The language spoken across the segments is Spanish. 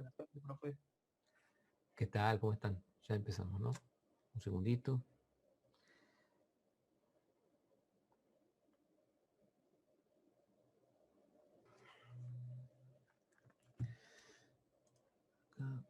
Buenas tardes, profe. ¿Qué tal? ¿Cómo están? Ya empezamos, ¿no? Un segundito. Acá.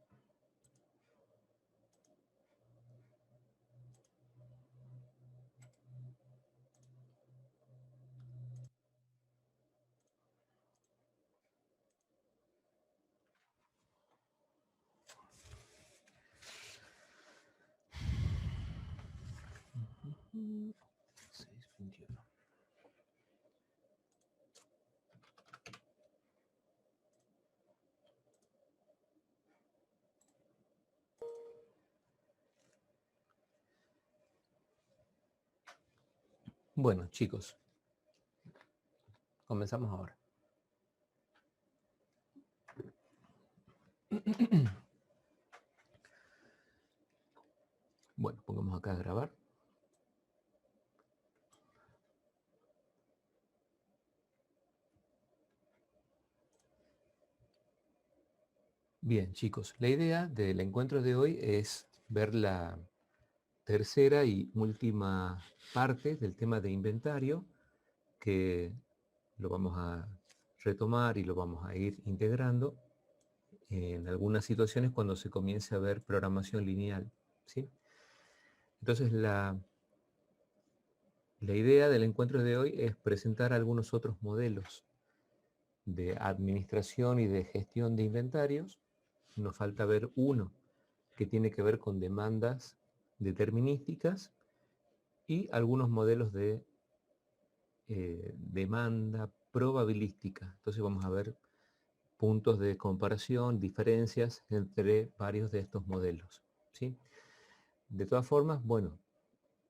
Ujú. 6:21. Bueno, chicos, comenzamos ahora. Bueno, pongamos acá a grabar. Bien, chicos, la idea del encuentro de hoy es ver la tercera y última parte del tema de inventario, que lo vamos a retomar y lo vamos a ir integrando en algunas situaciones cuando se comience a ver programación lineal, ¿sí? Entonces, la idea del encuentro de hoy es presentar algunos otros modelos de administración y de gestión de inventarios. Nos falta ver uno que tiene que ver con demandas determinísticas y algunos modelos de demanda probabilística. Entonces vamos a ver puntos de comparación, diferencias entre varios de estos modelos, ¿sí? De todas formas, bueno,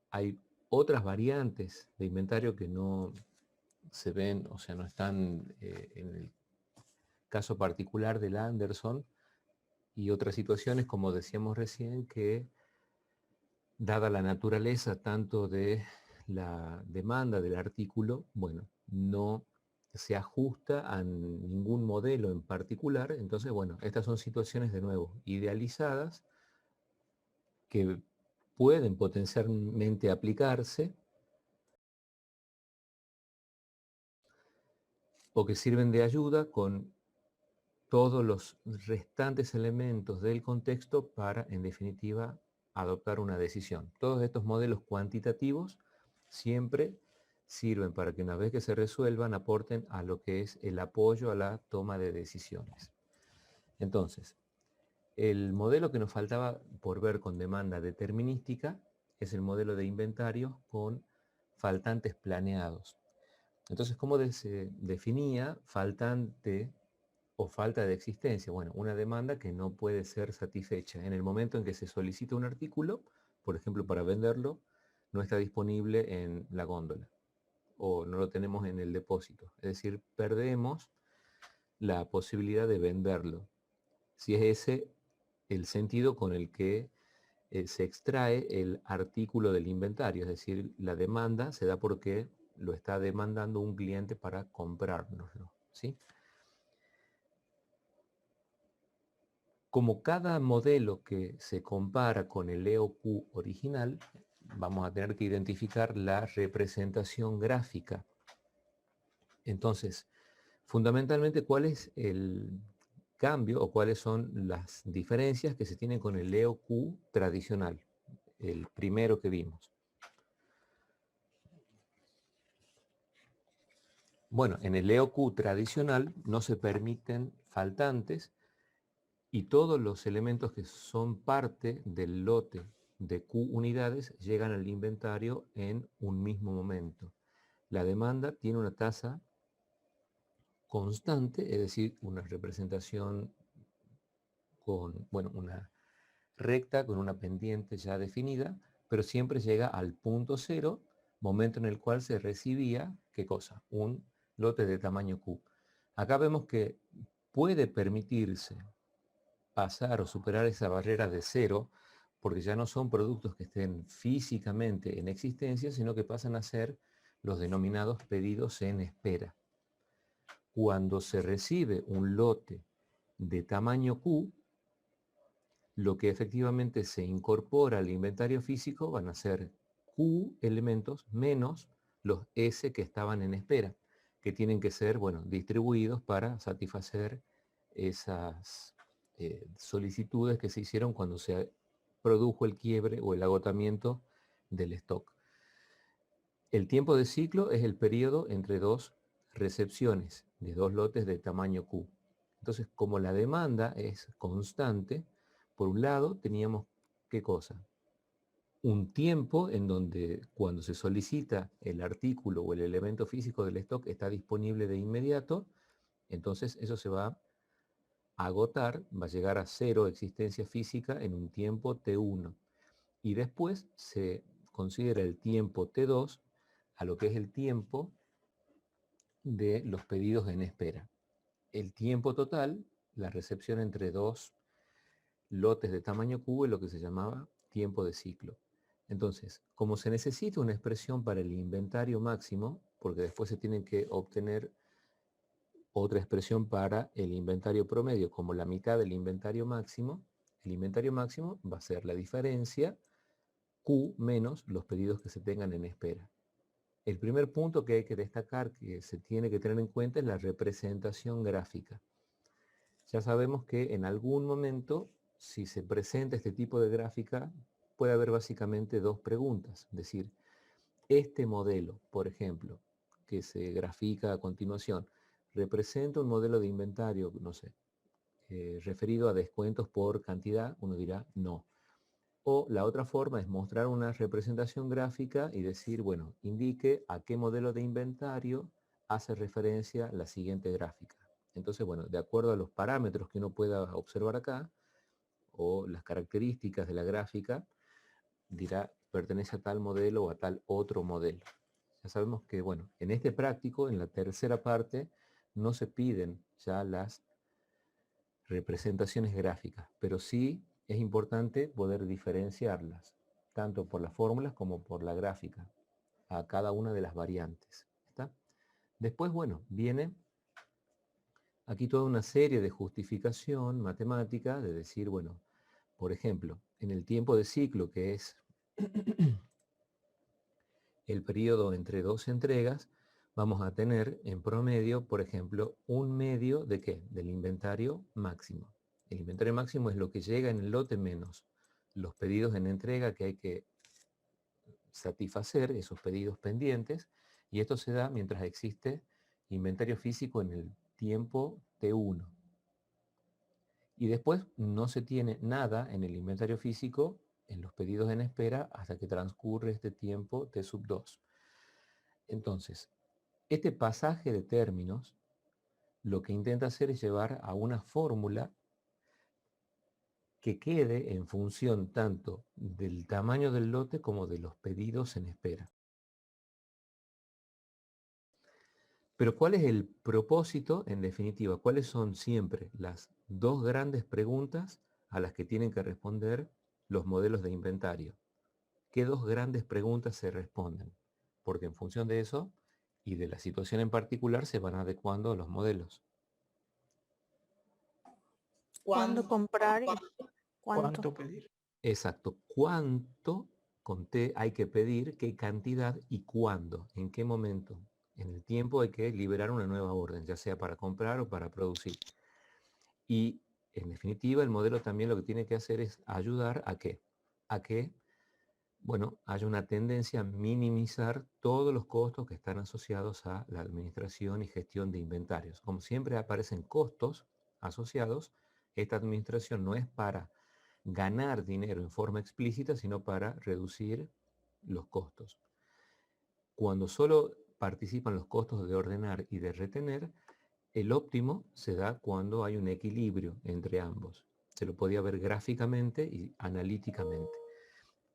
hay otras variantes de inventario que no se ven, o sea, no están en el caso particular del Anderson, y otras situaciones, como decíamos recién, que dada la naturaleza tanto de la demanda del artículo, bueno, no se ajusta a ningún modelo en particular. Entonces, bueno, estas son situaciones de nuevo idealizadas que pueden potencialmente aplicarse o que sirven de ayuda con todos los restantes elementos del contexto para, en definitiva, adoptar una decisión. Todos estos modelos cuantitativos siempre sirven para que una vez que se resuelvan aporten a lo que es el apoyo a la toma de decisiones. Entonces, el modelo que nos faltaba por ver con demanda determinística es el modelo de inventarios con faltantes planeados. Entonces, ¿cómo se definía faltante o falta de existencia? Bueno, una demanda que no puede ser satisfecha. En el momento en que se solicita un artículo, por ejemplo, para venderlo, no está disponible en la góndola o no lo tenemos en el depósito. Es decir, perdemos la posibilidad de venderlo. Si es ese el sentido con el que se extrae el artículo del inventario, es decir, la demanda se da porque lo está demandando un cliente para comprárnoslo, ¿sí? Como cada modelo que se compara con el EOQ original, vamos a tener que identificar la representación gráfica. Entonces, fundamentalmente, ¿cuál es el cambio o cuáles son las diferencias que se tienen con el EOQ tradicional, el primero que vimos? Bueno, en el EOQ tradicional no se permiten faltantes y todos los elementos que son parte del lote de Q unidades llegan al inventario en un mismo momento. La demanda tiene una tasa constante, es decir, una representación con, bueno, una recta con una pendiente ya definida, pero siempre llega al punto cero, momento en el cual se recibía, ¿qué cosa? Un lote de tamaño Q. Acá vemos que puede permitirse pasar o superar esa barrera de cero, porque ya no son productos que estén físicamente en existencia, sino que pasan a ser los denominados pedidos en espera. Cuando se recibe un lote de tamaño Q, lo que efectivamente se incorpora al inventario físico van a ser Q elementos menos los S que estaban en espera, que tienen que ser, bueno, distribuidos para satisfacer esas solicitudes que se hicieron cuando se produjo el quiebre o el agotamiento del stock. El tiempo de ciclo es el periodo entre dos recepciones de dos lotes de tamaño Q. Entonces, como la demanda es constante, por un lado teníamos, ¿qué cosa? Un tiempo en donde cuando se solicita el artículo o el elemento físico del stock está disponible de inmediato, entonces eso se va a agotar, va a llegar a cero existencia física en un tiempo T1. Y después se considera el tiempo T2 a lo que es el tiempo de los pedidos en espera. El tiempo total, la recepción entre dos lotes de tamaño Q, es lo que se llamaba tiempo de ciclo. Entonces, como se necesita una expresión para el inventario máximo, porque después se tiene que obtener otra expresión para el inventario promedio, como la mitad del inventario máximo, el inventario máximo va a ser la diferencia Q menos los pedidos que se tengan en espera. El primer punto que hay que destacar, que se tiene que tener en cuenta, es la representación gráfica. Ya sabemos que en algún momento, si se presenta este tipo de gráfica, puede haber básicamente dos preguntas. Es decir, este modelo, por ejemplo, que se grafica a continuación, ¿representa un modelo de inventario, no sé, referido a descuentos por cantidad? Uno dirá no. O la otra forma es mostrar una representación gráfica y decir, bueno, indique a qué modelo de inventario hace referencia la siguiente gráfica. Entonces, bueno, de acuerdo a los parámetros que uno pueda observar acá, o las características de la gráfica, dirá, pertenece a tal modelo o a tal otro modelo. Ya sabemos que, bueno, en este práctico, en la tercera parte, no se piden ya las representaciones gráficas, pero sí es importante poder diferenciarlas, tanto por las fórmulas como por la gráfica, a cada una de las variantes. ¿Está? Después, bueno, viene aquí toda una serie de justificación matemática de decir, bueno, por ejemplo, en el tiempo de ciclo, que es el periodo entre dos entregas, vamos a tener en promedio, por ejemplo, un medio de ¿qué? Del inventario máximo. El inventario máximo es lo que llega en el lote menos los pedidos en entrega que hay que satisfacer, esos pedidos pendientes, y esto se da mientras existe inventario físico en el tiempo T1. Y después no se tiene nada en el inventario físico en los pedidos en espera hasta que transcurre este tiempo T sub 2. Entonces, este pasaje de términos lo que intenta hacer es llevar a una fórmula que quede en función tanto del tamaño del lote como de los pedidos en espera. Pero ¿cuál es el propósito, en definitiva? ¿Cuáles son siempre las dos grandes preguntas a las que tienen que responder los modelos de inventario? ¿Qué dos grandes preguntas se responden? Porque en función de eso y de la situación en particular se van adecuando los modelos. ¿Cuándo comprar y ¿Cuánto pedir? Exacto. ¿Cuánto con T hay que pedir? ¿Qué cantidad y cuándo? ¿En qué momento? En el tiempo hay que liberar una nueva orden, ya sea para comprar o para producir. Y en definitiva, el modelo también lo que tiene que hacer es ayudar a qué? A que, bueno, haya una tendencia a minimizar todos los costos que están asociados a la administración y gestión de inventarios. Como siempre aparecen costos asociados, esta administración no es para ganar dinero en forma explícita, sino para reducir los costos. Cuando solo participan los costos de ordenar y de retener, el óptimo se da cuando hay un equilibrio entre ambos. Se lo podía ver gráficamente y analíticamente.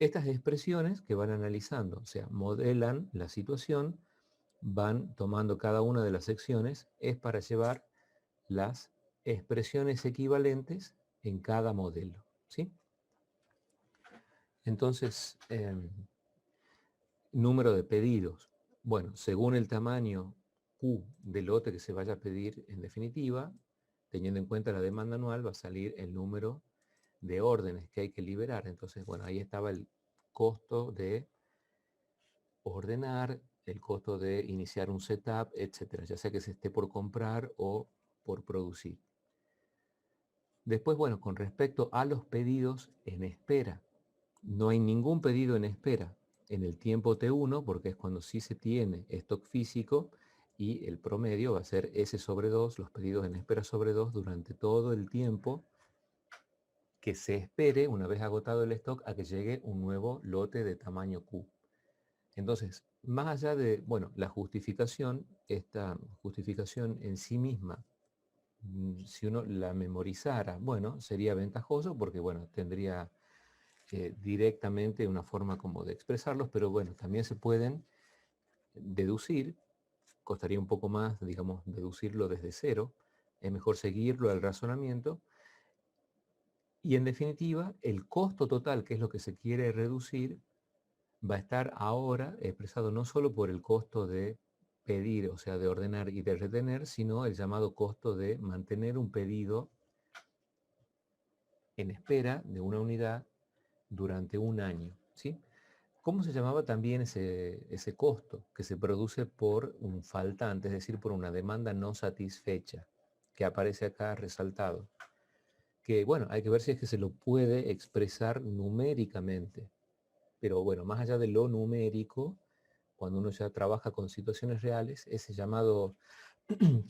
Estas expresiones que van analizando, o sea, modelan la situación, van tomando cada una de las secciones, es para llevar las expresiones equivalentes en cada modelo. ¿Sí? Entonces, número de pedidos. Bueno, según el tamaño Q del lote que se vaya a pedir en definitiva, teniendo en cuenta la demanda anual, va a salir el número de órdenes que hay que liberar. Entonces, bueno, ahí estaba el costo de ordenar, el costo de iniciar un setup, etcétera, ya sea que se esté por comprar o por producir. Después, bueno, con respecto a los pedidos en espera, no hay ningún pedido en espera en el tiempo T1, porque es cuando sí se tiene stock físico, y el promedio va a ser S/2, los pedidos en espera sobre 2 durante todo el tiempo que se espere, una vez agotado el stock, a que llegue un nuevo lote de tamaño Q. Entonces, más allá de, bueno, la justificación, esta justificación en sí misma, si uno la memorizara, bueno, sería ventajoso porque, bueno, tendría directamente una forma como de expresarlos, pero bueno, también se pueden deducir, costaría un poco más, digamos, deducirlo desde cero, es mejor seguirlo al razonamiento, y en definitiva, el costo total, que es lo que se quiere reducir, va a estar ahora expresado no solo por el costo de pedir, o sea, de ordenar y de retener, sino el llamado costo de mantener un pedido en espera de una unidad durante un año, ¿sí? ¿Cómo se llamaba también ese costo que se produce por un faltante, es decir, por una demanda no satisfecha, que aparece acá resaltado? Que bueno, hay que ver si es que se lo puede expresar numéricamente. Pero bueno, más allá de lo numérico, cuando uno ya trabaja con situaciones reales, ese llamado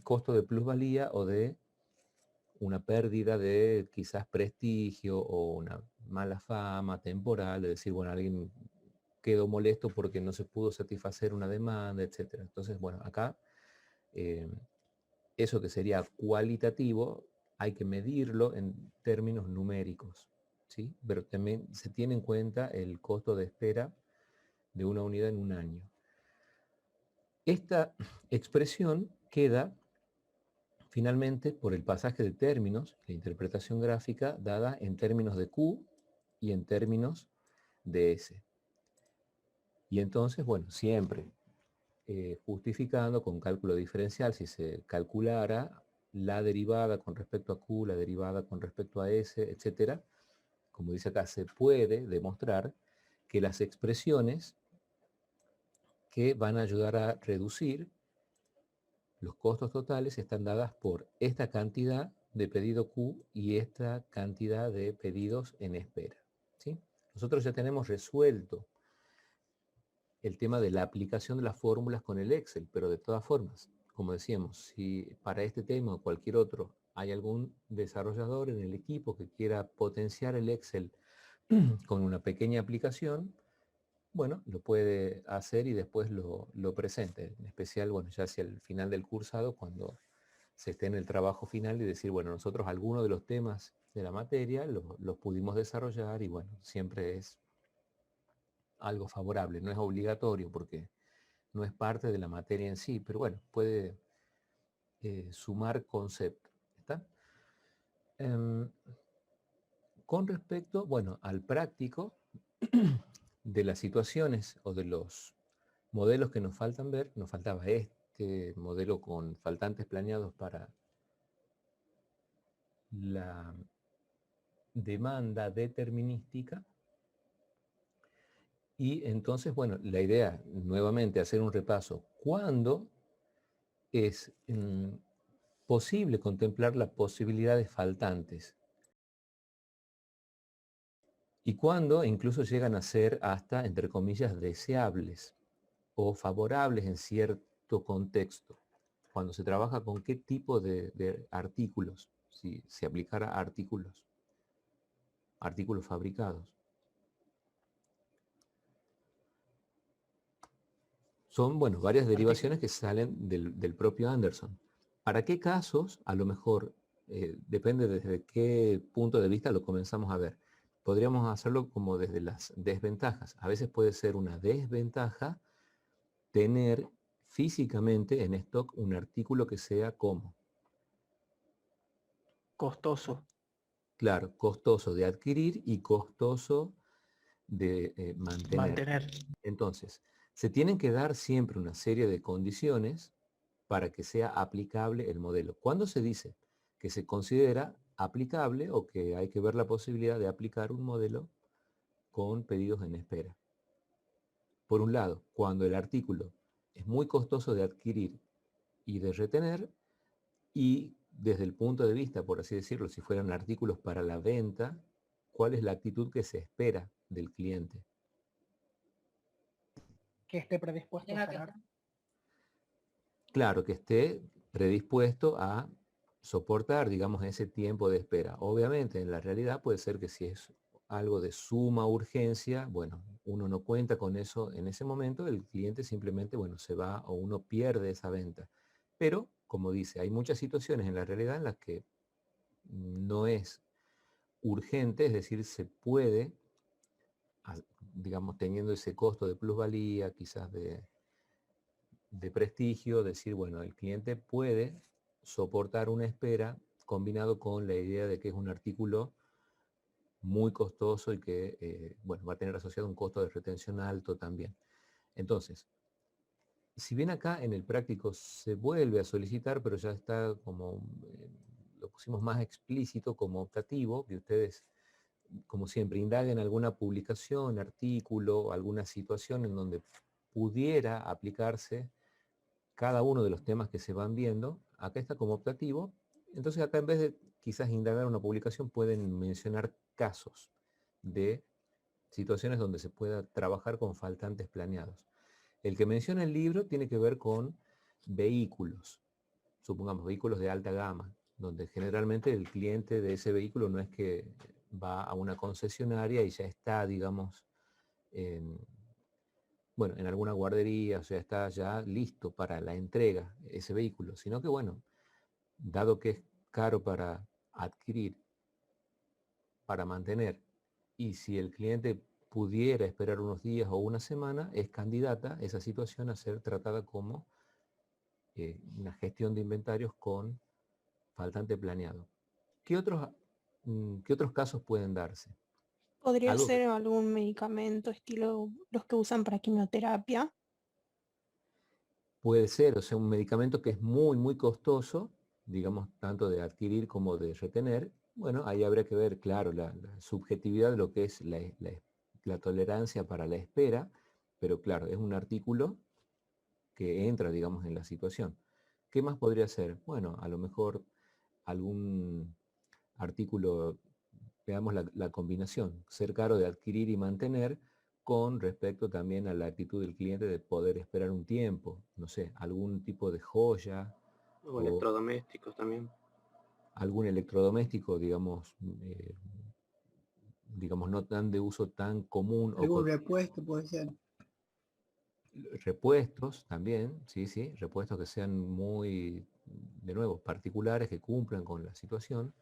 costo de plusvalía o de una pérdida de quizás prestigio o una mala fama temporal, de decir, bueno, alguien quedó molesto porque no se pudo satisfacer una demanda, etc. Entonces, bueno, acá eso que sería cualitativo hay que medirlo en términos numéricos, ¿sí? Pero también se tiene en cuenta el costo de espera de una unidad en un año. Esta expresión queda finalmente por el pasaje de términos, la interpretación gráfica dada en términos de Q y en términos de S. Y entonces, bueno, siempre justificando con cálculo diferencial, si se calculara la derivada con respecto a Q, la derivada con respecto a S, etc., como dice acá, se puede demostrar que las expresiones que van a ayudar a reducir los costos totales están dadas por esta cantidad de pedido Q y esta cantidad de pedidos en espera, ¿sí? Nosotros ya tenemos resuelto el tema de la aplicación de las fórmulas con el Excel, pero de todas formas, como decíamos, si para este tema o cualquier otro hay algún desarrollador en el equipo que quiera potenciar el Excel con una pequeña aplicación, bueno, lo puede hacer y después lo presente, en especial, bueno, ya hacia el final del cursado, cuando se esté en el trabajo final y decir, bueno, nosotros algunos de los temas de la materia los pudimos desarrollar y bueno, siempre es algo favorable, no es obligatorio porque no es parte de la materia en sí, pero bueno, puede sumar concepto. ¿Está? Con respecto, bueno, al práctico de las situaciones o de los modelos que nos faltan ver, nos faltaba este modelo con faltantes planeados para la demanda determinística. Y entonces, bueno, la idea, nuevamente, hacer un repaso. ¿Cuándo es posible contemplar la posibilidad de faltantes? Y cuándo incluso llegan a ser hasta, entre comillas, deseables o favorables en cierto contexto. Cuando se trabaja con qué tipo de artículos, si se aplicara a artículos fabricados. Son, bueno, varias derivaciones que salen del propio Anderson. ¿Para qué casos? A lo mejor depende desde qué punto de vista lo comenzamos a ver. Podríamos hacerlo como desde las desventajas. A veces puede ser una desventaja tener físicamente en stock un artículo que sea como. Costoso. Claro, costoso de adquirir y costoso de mantener. Entonces, se tienen que dar siempre una serie de condiciones para que sea aplicable el modelo. ¿Cuándo se dice que se considera aplicable o que hay que ver la posibilidad de aplicar un modelo con pedidos en espera. Por un lado, cuando el artículo es muy costoso de adquirir y de retener, y desde el punto de vista, por así decirlo, si fueran artículos para la venta, ¿cuál es la actitud que se espera del cliente? Que esté predispuesto a esperar. Claro, que esté predispuesto a soportar, digamos, ese tiempo de espera. Obviamente, en la realidad puede ser que si es algo de suma urgencia, bueno, uno no cuenta con eso en ese momento, el cliente simplemente, bueno, se va o uno pierde esa venta. Pero, como dice, hay muchas situaciones en la realidad en las que no es urgente, es decir, se puede, digamos, teniendo ese costo de plusvalía, quizás de prestigio, decir, bueno, el cliente puede soportar una espera combinado con la idea de que es un artículo muy costoso y que, bueno, va a tener asociado un costo de retención alto también. Entonces, si bien acá en el práctico se vuelve a solicitar, pero ya está como, lo pusimos más explícito como optativo, que ustedes, como siempre, indaguen alguna publicación, artículo, alguna situación en donde pudiera aplicarse cada uno de los temas que se van viendo. Acá está como optativo. Entonces acá, en vez de quizás indagar una publicación, pueden mencionar casos de situaciones donde se pueda trabajar con faltantes planeados. El que menciona el libro tiene que ver con vehículos, supongamos vehículos de alta gama, donde generalmente el cliente de ese vehículo no es que va a una concesionaria y ya está, digamos, bueno, en alguna guardería, o sea, está ya listo para la entrega ese vehículo, sino que, bueno, dado que es caro para adquirir, para mantener, y si el cliente pudiera esperar unos días o una semana, es candidata esa situación a ser tratada como una gestión de inventarios con faltante planeado. ¿Qué otros casos pueden darse? Podría Algo que ser algún medicamento estilo los que usan para quimioterapia. puede ser, o sea, un medicamento que es muy, muy costoso, digamos, tanto de adquirir como de retener. Bueno, ahí habría que ver, claro, la subjetividad de lo que es la tolerancia para la espera, pero claro, es un artículo que entra, digamos, en la situación. ¿Qué más podría ser? Bueno, a lo mejor algún artículo, veamos la combinación, ser caro de adquirir y mantener con respecto también a la actitud del cliente de poder esperar un tiempo, no sé, algún tipo de joya O o electrodomésticos también. algún electrodoméstico, digamos, no tan de uso tan común o Algún repuesto puede ser. repuestos también, sí, sí, repuestos que sean muy, de nuevo, particulares, que cumplan con la situación.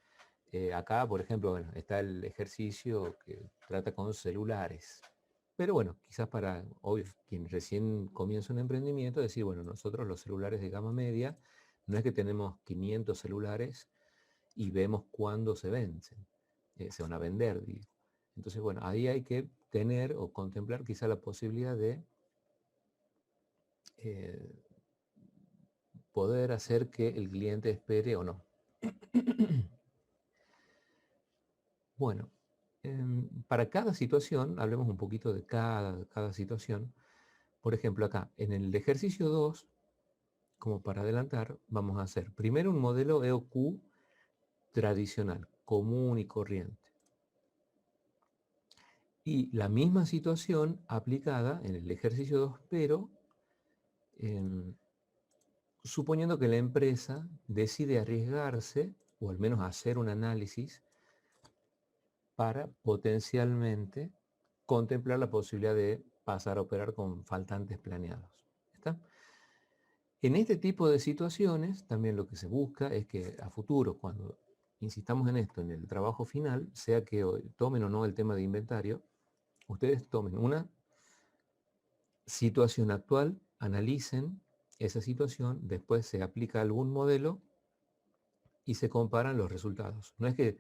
Acá, por ejemplo, bueno, está el ejercicio que trata con celulares. Pero bueno, quizás para, obvio, quien recién comienza un emprendimiento, decir, bueno, nosotros los celulares de gama media, no es que tenemos 500 celulares y vemos cuándo se vencen, se van a vender, digo. Entonces, bueno, ahí hay que tener o contemplar quizá la posibilidad de eh, poder hacer que el cliente espere o no. Bueno, para cada situación, hablemos un poquito de cada situación. Por ejemplo, acá, en el ejercicio 2, como para adelantar, vamos a hacer primero un modelo EOQ tradicional, común y corriente. Y la misma situación aplicada en el ejercicio 2, pero suponiendo que la empresa decide arriesgarse, o al menos hacer un análisis, para potencialmente contemplar la posibilidad de pasar a operar con faltantes planeados. ¿Está? En este tipo de situaciones, también lo que se busca es que a futuro, cuando insistamos en esto, en el trabajo final, sea que tomen o no el tema de inventario, ustedes tomen una situación actual, analicen esa situación, después se aplica algún modelo y se comparan los resultados. No es que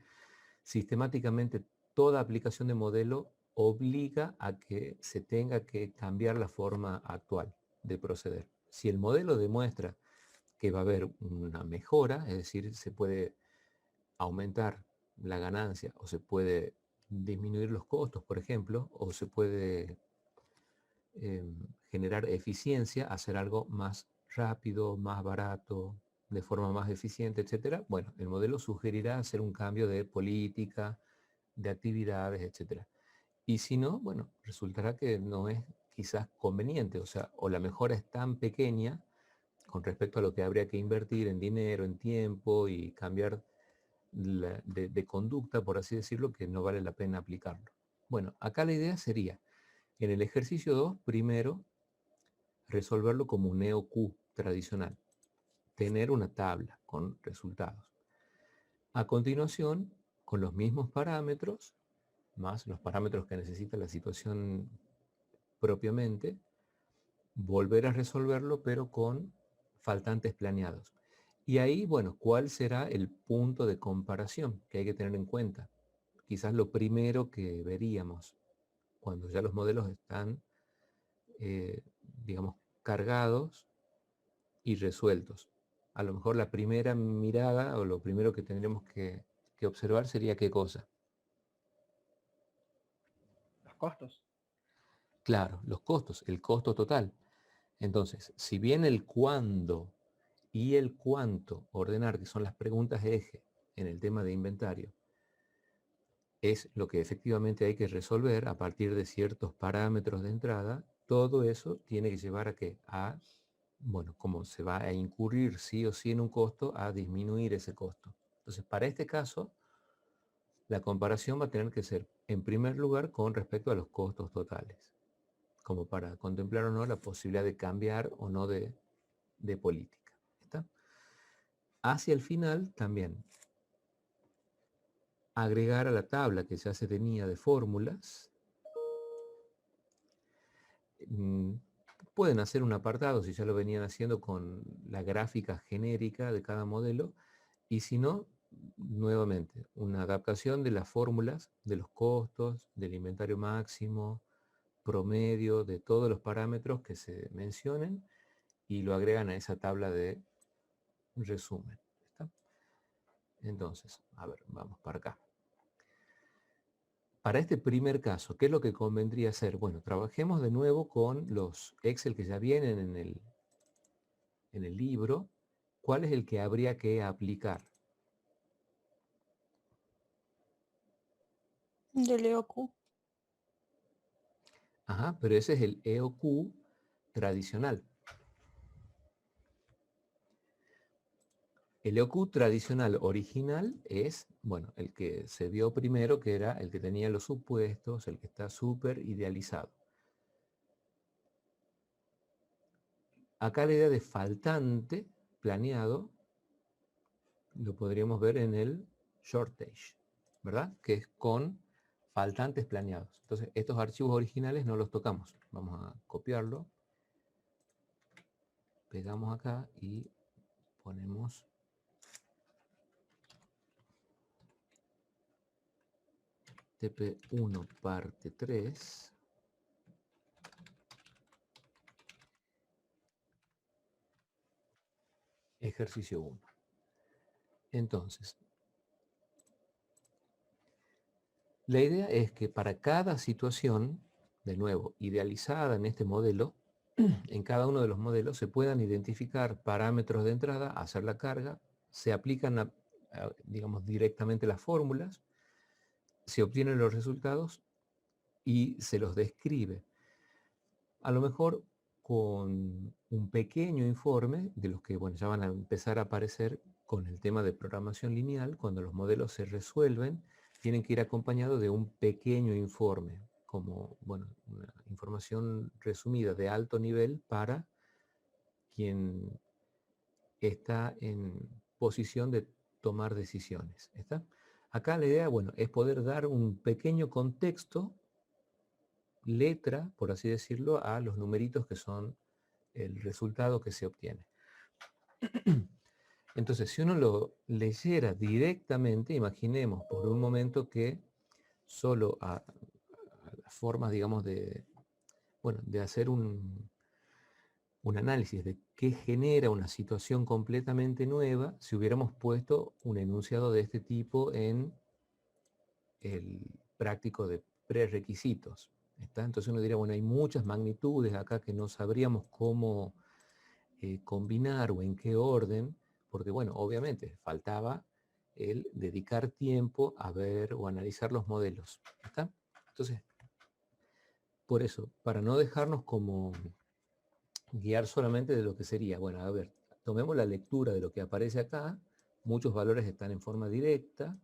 sistemáticamente toda aplicación de modelo obliga a que se tenga que cambiar la forma actual de proceder. Si el modelo demuestra que va a haber una mejora, es decir, se puede aumentar la ganancia o se puede disminuir los costos, por ejemplo, o se puede generar eficiencia, hacer algo más rápido, más barato, de forma más eficiente, etcétera. Bueno, el modelo sugerirá hacer un cambio de política, de actividades, etcétera. Y si no, bueno, resultará que no es quizás conveniente, o sea, o la mejora es tan pequeña con respecto a lo que habría que invertir en dinero, en tiempo y cambiar de conducta, por así decirlo, que no vale la pena aplicarlo. Bueno, acá la idea sería, en el ejercicio 2, primero, resolverlo como un EOQ tradicional, tener una tabla con resultados. A continuación, con los mismos parámetros, más los parámetros que necesita la situación propiamente, volver a resolverlo, pero con faltantes planeados. Y ahí, bueno, ¿cuál será el punto de comparación que hay que tener en cuenta? Quizás lo primero que veríamos cuando ya los modelos están, digamos, cargados y resueltos. A lo mejor la primera mirada o lo primero que tendremos que observar sería qué cosa. Los costos. Claro, los costos, el costo total. Entonces, si bien el cuándo y el cuánto ordenar, que son las preguntas eje en el tema de inventario, es lo que efectivamente hay que resolver a partir de ciertos parámetros de entrada, todo eso tiene que llevar a qué? A, bueno, como se va a incurrir sí o sí en un costo, a disminuir ese costo. Entonces, para este caso, la comparación va a tener que ser, en primer lugar, con respecto a los costos totales, como para contemplar o no la posibilidad de cambiar o no de política. ¿Está? Hacia el final, también, agregar a la tabla que ya se tenía de fórmulas. Pueden hacer un apartado, si ya lo venían haciendo, con la gráfica genérica de cada modelo, y si no, nuevamente, una adaptación de las fórmulas, de los costos, del inventario máximo, promedio, de todos los parámetros que se mencionen, y lo agregan a esa tabla de resumen. ¿Está? Entonces, a ver, vamos para acá. Para este primer caso, ¿qué es lo que convendría hacer? Bueno, trabajemos de nuevo con los Excel que ya vienen en el libro. ¿Cuál es el que habría que aplicar? Del EOQ. Ajá, pero ese es el EOQ tradicional. El EOQ tradicional original es, bueno, el que se vio primero, que era el que tenía los supuestos, el que está súper idealizado. Acá la idea de faltante planeado lo podríamos ver en el shortage, ¿verdad? Que es con faltantes planeados. Entonces, estos archivos originales no los tocamos. Vamos a copiarlo. Pegamos acá y ponemos TP1 parte 3. Ejercicio 1. Entonces, la idea es que para cada situación, de nuevo, idealizada en este modelo, en cada uno de los modelos se puedan identificar parámetros de entrada, hacer la carga, se aplican, digamos, directamente las fórmulas, se obtienen los resultados y se los describe. A lo mejor con un pequeño informe de los que, bueno, ya van a empezar a aparecer con el tema de programación lineal. Cuando los modelos se resuelven, tienen que ir acompañados de un pequeño informe, como, bueno, una información resumida de alto nivel para quien está en posición de tomar decisiones. ¿Está? Acá la idea, bueno, es poder dar un pequeño contexto, letra, por así decirlo, a los numeritos que son el resultado que se obtiene. Entonces, si uno lo leyera directamente, imaginemos por un momento que solo a las formas, digamos, de, bueno, de hacer un un análisis de qué genera una situación completamente nueva si hubiéramos puesto un enunciado de este tipo en el práctico de prerequisitos. ¿Está? Entonces uno diría, bueno, hay muchas magnitudes acá que no sabríamos cómo combinar o en qué orden, porque bueno, obviamente faltaba el dedicar tiempo a ver o analizar los modelos. ¿Está? Entonces, por eso, para no dejarnos como guiar solamente de lo que sería, bueno, a ver, tomemos la lectura de lo que aparece acá, muchos valores están en forma directa,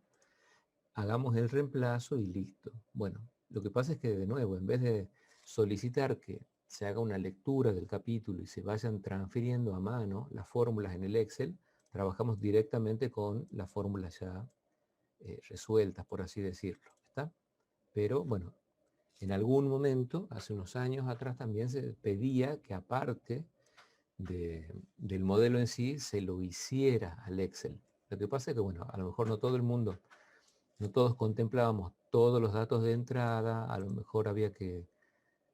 hagamos el reemplazo y listo. Bueno, lo que pasa es que de nuevo, en vez de solicitar que se haga una lectura del capítulo y se vayan transfiriendo a mano las fórmulas en el Excel, trabajamos directamente con las fórmulas ya resueltas, por así decirlo. ¿Está? Pero bueno, en algún momento, hace unos años atrás, también se pedía que aparte del modelo en sí, se lo hiciera al Excel. Lo que pasa es que, bueno, a lo mejor no todo el mundo, no todos contemplábamos todos los datos de entrada, a lo mejor había que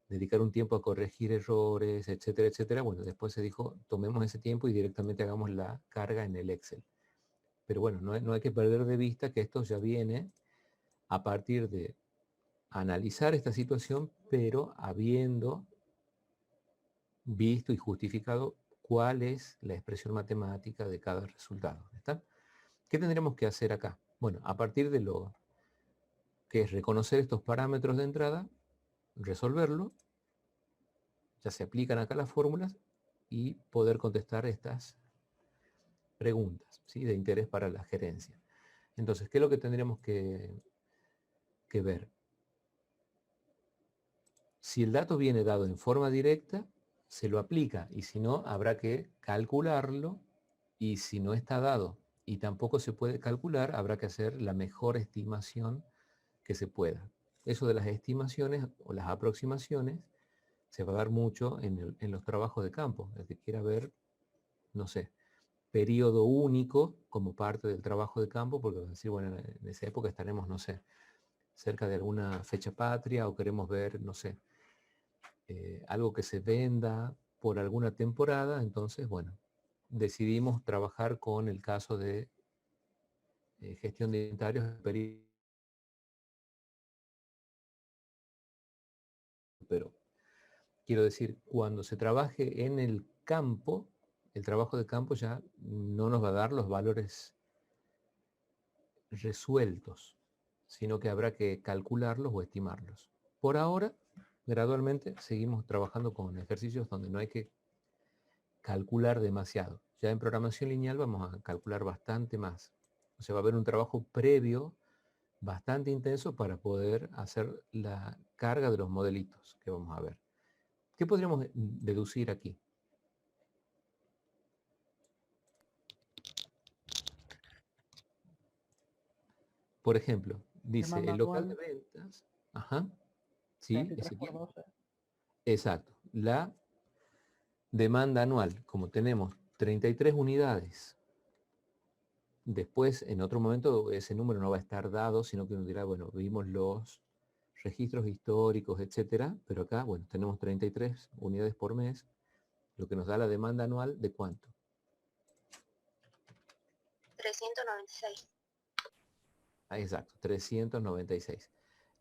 dedicar un tiempo a corregir errores, etcétera, etcétera. Bueno, después se dijo, tomemos ese tiempo y directamente hagamos la carga en el Excel. Pero bueno, no hay que perder de vista que esto ya viene a partir de analizar esta situación, pero habiendo visto y justificado cuál es la expresión matemática de cada resultado. ¿Está? ¿Qué tendremos que hacer acá? Bueno, a partir de lo que es reconocer estos parámetros de entrada, resolverlo, ya se aplican acá las fórmulas y poder contestar estas preguntas, ¿sí?, de interés para la gerencia. Entonces, ¿qué es lo que tendremos que ver? Si el dato viene dado en forma directa, se lo aplica, y si no, habrá que calcularlo, y si no está dado y tampoco se puede calcular, habrá que hacer la mejor estimación que se pueda. Eso de las estimaciones o las aproximaciones se va a dar mucho en los trabajos de campo. El que quiera ver, no sé, periodo único como parte del trabajo de campo, porque va a decir, bueno, en esa época estaremos, no sé, cerca de alguna fecha patria, o queremos ver, no sé, algo que se venda por alguna temporada. Entonces, bueno, decidimos trabajar con el caso de gestión de inventarios, pero quiero decir, cuando se trabaje en el campo, el trabajo de campo ya no nos va a dar los valores resueltos, sino que habrá que calcularlos o estimarlos. Por ahora, gradualmente, seguimos trabajando con ejercicios donde no hay que calcular demasiado. Ya en programación lineal vamos a calcular bastante más. O sea, va a haber un trabajo previo bastante intenso para poder hacer la carga de los modelitos que vamos a ver. ¿Qué podríamos deducir aquí? Por ejemplo, dice Demanda el local de anual, ventas. Ajá. Sí, 33 por Ezequiel. 12. Exacto. La demanda anual, como tenemos 33 unidades, después en otro momento ese número no va a estar dado, sino que uno dirá, bueno, vimos los registros históricos, etcétera, pero acá, bueno, tenemos 33 unidades por mes, lo que nos da la demanda anual de ¿cuánto? 396. Ah, exacto, 396.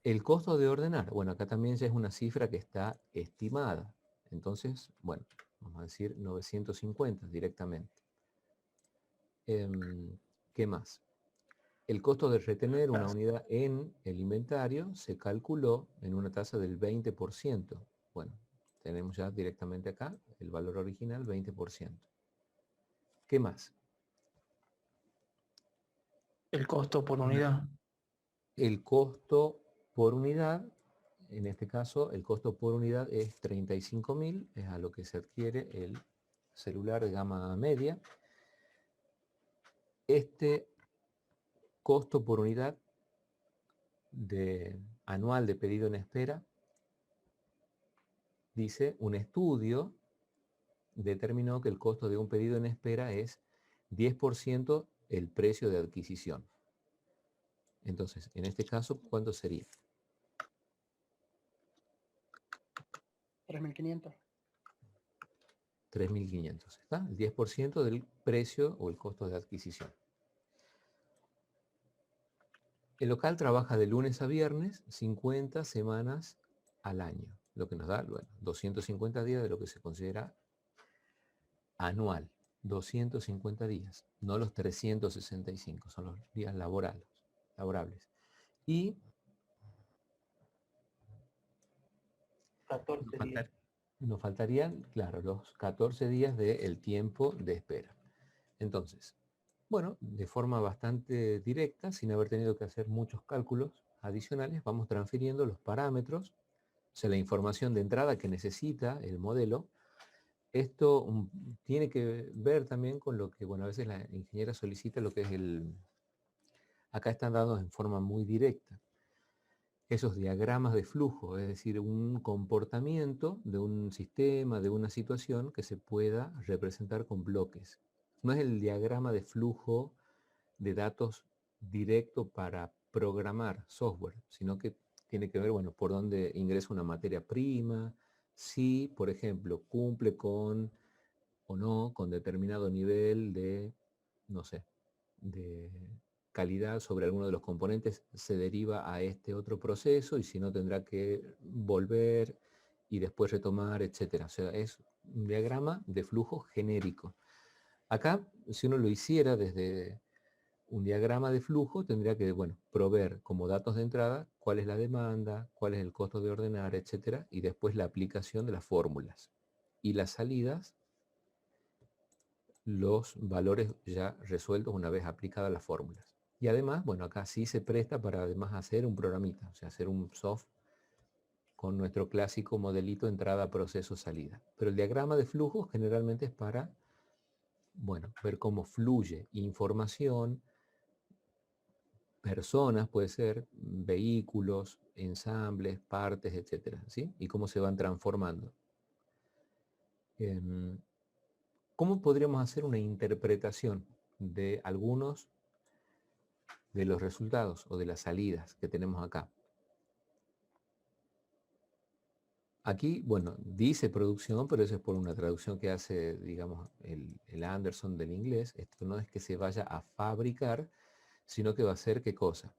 El costo de ordenar, bueno, acá también ya es una cifra que está estimada. Entonces, bueno, vamos a decir 950 directamente. ¿Qué más? El costo de retener una unidad en el inventario se calculó en una tasa del 20%. Bueno, tenemos ya directamente acá el valor original, 20%. ¿Qué más? El costo por unidad. El costo por unidad, en este caso, el costo por unidad es 35.000, es a lo que se adquiere el celular de gama media. Este costo por unidad anual de pedido en espera, dice, un estudio determinó que el costo de un pedido en espera es 10% el precio de adquisición. Entonces, en este caso, ¿cuánto sería? 3.500. 3.500. ¿Está? El 10% del precio o el costo de adquisición. El local trabaja de lunes a viernes, 50 semanas al año, lo que nos da, bueno, 250 días de lo que se considera anual. 250 días, no los 365, son los días laborables. Y 14 días. nos faltarían, claro, los 14 días del tiempo de espera. Entonces, bueno, de forma bastante directa, sin haber tenido que hacer muchos cálculos adicionales, vamos transfiriendo los parámetros, o sea, la información de entrada que necesita el modelo. Esto tiene que ver también con lo que, bueno, a veces la ingeniera solicita lo que es acá están dados en forma muy directa, esos diagramas de flujo, es decir, un comportamiento de un sistema, de una situación que se pueda representar con bloques. No es el diagrama de flujo de datos directo para programar software, sino que tiene que ver, bueno, por dónde ingresa una materia prima, si, por ejemplo, cumple con o no con determinado nivel de, no sé, de calidad sobre alguno de los componentes, se deriva a este otro proceso y si no tendrá que volver y después retomar, etcétera. O sea, es un diagrama de flujo genérico. Acá, si uno lo hiciera desde un diagrama de flujo, tendría que, bueno, proveer como datos de entrada cuál es la demanda, cuál es el costo de ordenar, etcétera, y después la aplicación de las fórmulas. Y las salidas, los valores ya resueltos una vez aplicadas las fórmulas. Y además, bueno, acá sí se presta para además hacer un programita, o sea, hacer un soft con nuestro clásico modelito entrada, proceso, salida. Pero el diagrama de flujo generalmente es para, bueno, ver cómo fluye información, personas, puede ser, vehículos, ensambles, partes, etcétera, ¿sí? Y cómo se van transformando. ¿Cómo podríamos hacer una interpretación de algunos de los resultados o de las salidas que tenemos acá? Aquí, bueno, dice producción, pero eso es por una traducción que hace, digamos, el Anderson del inglés. Esto no es que se vaya a fabricar, sino que va a ser, ¿qué cosa?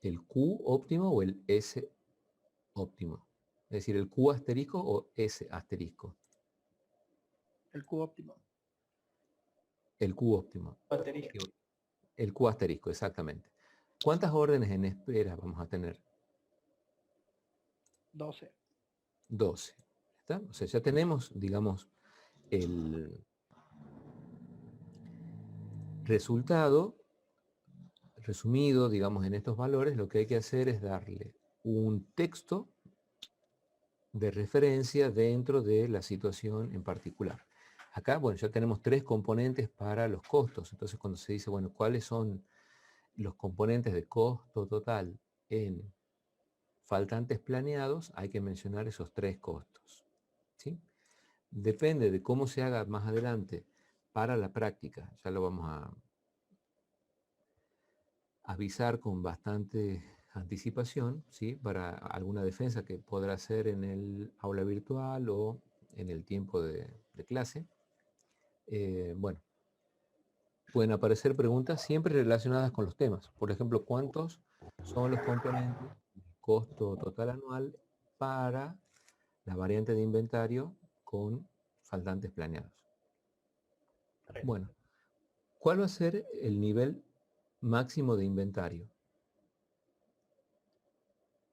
El Q óptimo o el S óptimo. Es decir, el Q asterisco o S asterisco. El Q óptimo. El Q óptimo. Asterisco. El Q asterisco, exactamente. ¿Cuántas órdenes en espera vamos a tener? 12. 12. ¿Está? O sea, ya tenemos, digamos, el resultado resumido, digamos, en estos valores. Lo que hay que hacer es darle un texto de referencia dentro de la situación en particular. Acá, bueno, ya tenemos 3 componentes para los costos. Entonces, cuando se dice, bueno, ¿cuáles son los componentes de costo total en faltantes planeados? Hay que mencionar esos 3 costos, ¿sí? Depende de cómo se haga más adelante para la práctica. Ya lo vamos a avisar con bastante anticipación, ¿sí? Para alguna defensa que podrá hacer en el aula virtual o en el tiempo de clase. Bueno, pueden aparecer preguntas siempre relacionadas con los temas. Por ejemplo, ¿cuántos son los componentes del costo total anual para la variante de inventario con faltantes planeados? Bueno, ¿cuál va a ser el nivel máximo de inventario?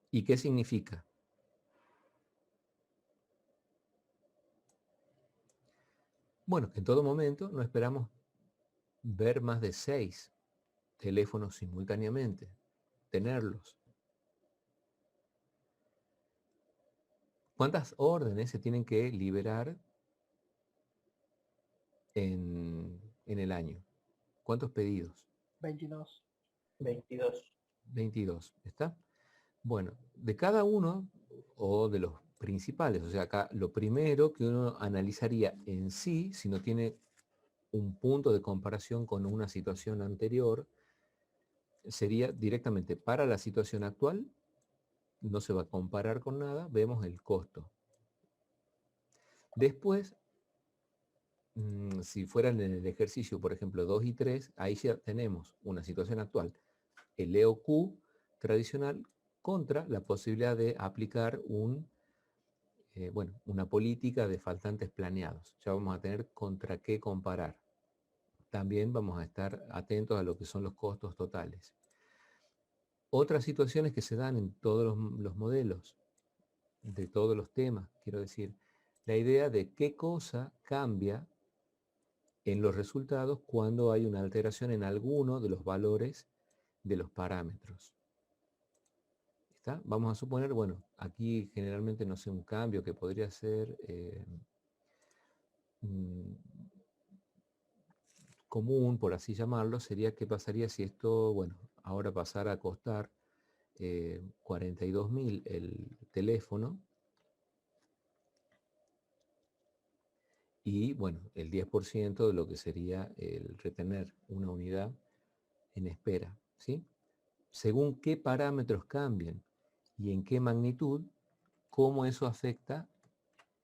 ¿Y qué significa? Bueno, que en todo momento no esperamos ver más de 6 teléfonos simultáneamente, tenerlos. ¿Cuántas órdenes se tienen que liberar en el año? ¿Cuántos pedidos? 22. 22. 22, ¿está? Bueno, de cada uno o de los principales, o sea, acá lo primero que uno analizaría en sí, si no tiene un punto de comparación con una situación anterior, sería directamente para la situación actual, no se va a comparar con nada, vemos el costo. Después, Si fueran en el ejercicio, por ejemplo, 2 y 3, ahí ya tenemos una situación actual, el EOQ tradicional contra la posibilidad de aplicar una política de faltantes planeados. Ya vamos a tener contra qué comparar. También vamos a estar atentos a lo que son los costos totales. Otras situaciones que se dan en todos los modelos, de todos los temas, quiero decir, la idea de qué cosa cambia en los resultados cuando hay una alteración en alguno de los valores de los parámetros. ¿Está? Vamos a suponer, bueno, aquí generalmente no sé, un cambio que podría ser común, por así llamarlo, sería qué pasaría si esto, bueno, ahora pasara a costar 42.000 el teléfono y, bueno, el 10% de lo que sería el retener una unidad en espera, ¿sí? Según qué parámetros cambien y en qué magnitud, cómo eso afecta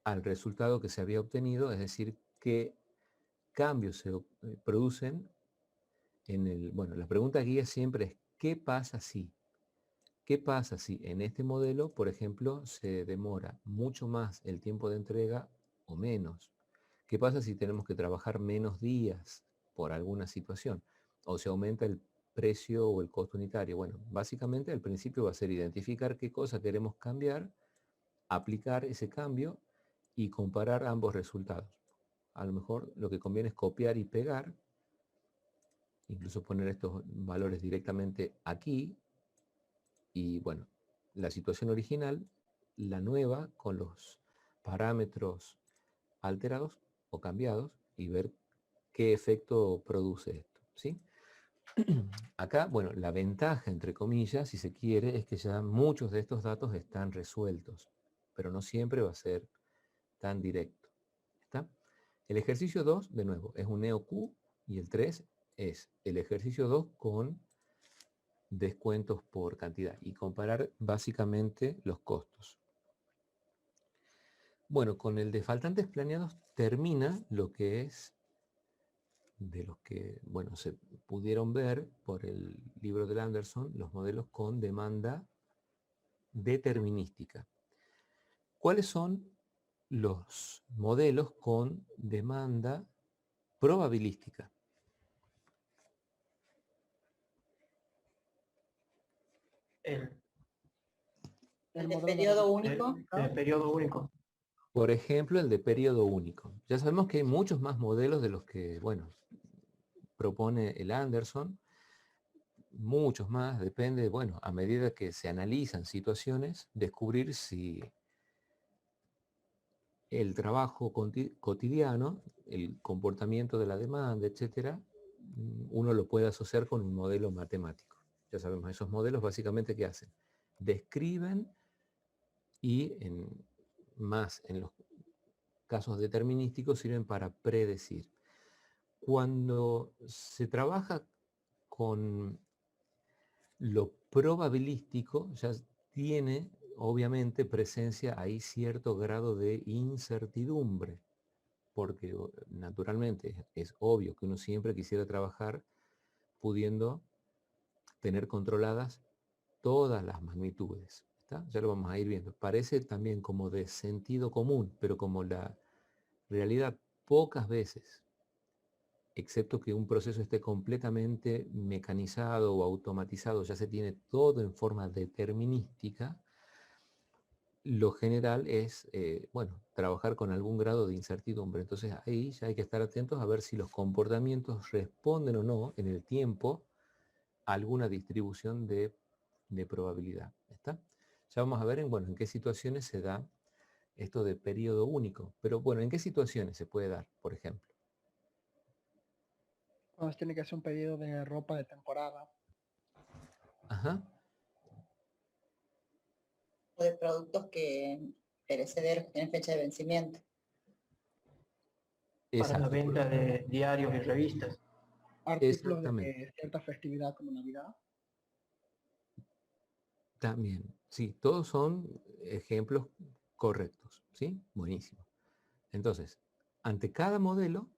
al resultado que se había obtenido, es decir, qué cambios se producen en el... Bueno, la pregunta guía siempre es, ¿qué pasa si? ¿Qué pasa si en este modelo, por ejemplo, se demora mucho más el tiempo de entrega o menos? ¿Qué pasa si tenemos que trabajar menos días por alguna situación? ¿O se aumenta el precio o el costo unitario? Bueno, básicamente al principio va a ser identificar qué cosa queremos cambiar, aplicar ese cambio y comparar ambos resultados. A lo mejor lo que conviene es copiar y pegar, incluso poner estos valores directamente aquí y, bueno, la situación original, la nueva con los parámetros alterados o cambiados y ver qué efecto produce esto, ¿sí? Acá, bueno, la ventaja, entre comillas, si se quiere, es que ya muchos de estos datos están resueltos, pero no siempre va a ser tan directo. ¿Está? El ejercicio 2, de nuevo, es un EOQ y el 3 es el ejercicio 2 con descuentos por cantidad y comparar básicamente los costos. Bueno, con el de faltantes planeados termina lo que es de los que, bueno, se pudieron ver por el libro de Anderson, los modelos con demanda determinística. ¿Cuáles son los modelos con demanda probabilística? El, El de modelo de periodo la único. el periodo único. Por ejemplo, el de periodo único. Ya sabemos que hay muchos más modelos de los que, bueno, propone el Anderson. Muchos más, depende, bueno, a medida que se analizan situaciones, descubrir si el trabajo cotidiano, el comportamiento de la demanda, etcétera, uno lo puede asociar con un modelo matemático. Ya sabemos, esos modelos básicamente ¿qué hacen? Describen y más en los casos determinísticos sirven para predecir. Cuando se trabaja con lo probabilístico, ya tiene obviamente presencia ahí cierto grado de incertidumbre, porque naturalmente es obvio que uno siempre quisiera trabajar pudiendo tener controladas todas las magnitudes. ¿Está? Ya lo vamos a ir viendo. Parece también como de sentido común, pero como la realidad pocas veces, excepto que un proceso esté completamente mecanizado o automatizado, ya se tiene todo en forma determinística, lo general es, bueno, trabajar con algún grado de incertidumbre. Entonces ahí ya hay que estar atentos a ver si los comportamientos responden o no en el tiempo a alguna distribución de probabilidad. ¿Está? Ya vamos a ver en qué situaciones se da esto de periodo único. Pero bueno, ¿en qué situaciones se puede dar, por ejemplo? Cuando se tiene que hacer un pedido de ropa de temporada. Ajá. O de productos que perecederos tienen fecha de vencimiento. Para la Exacto. venta de diarios y revistas. Artículos Exactamente. de cierta festividad como Navidad. También, sí, todos son ejemplos correctos, ¿sí? Buenísimo. Entonces, ante cada modelo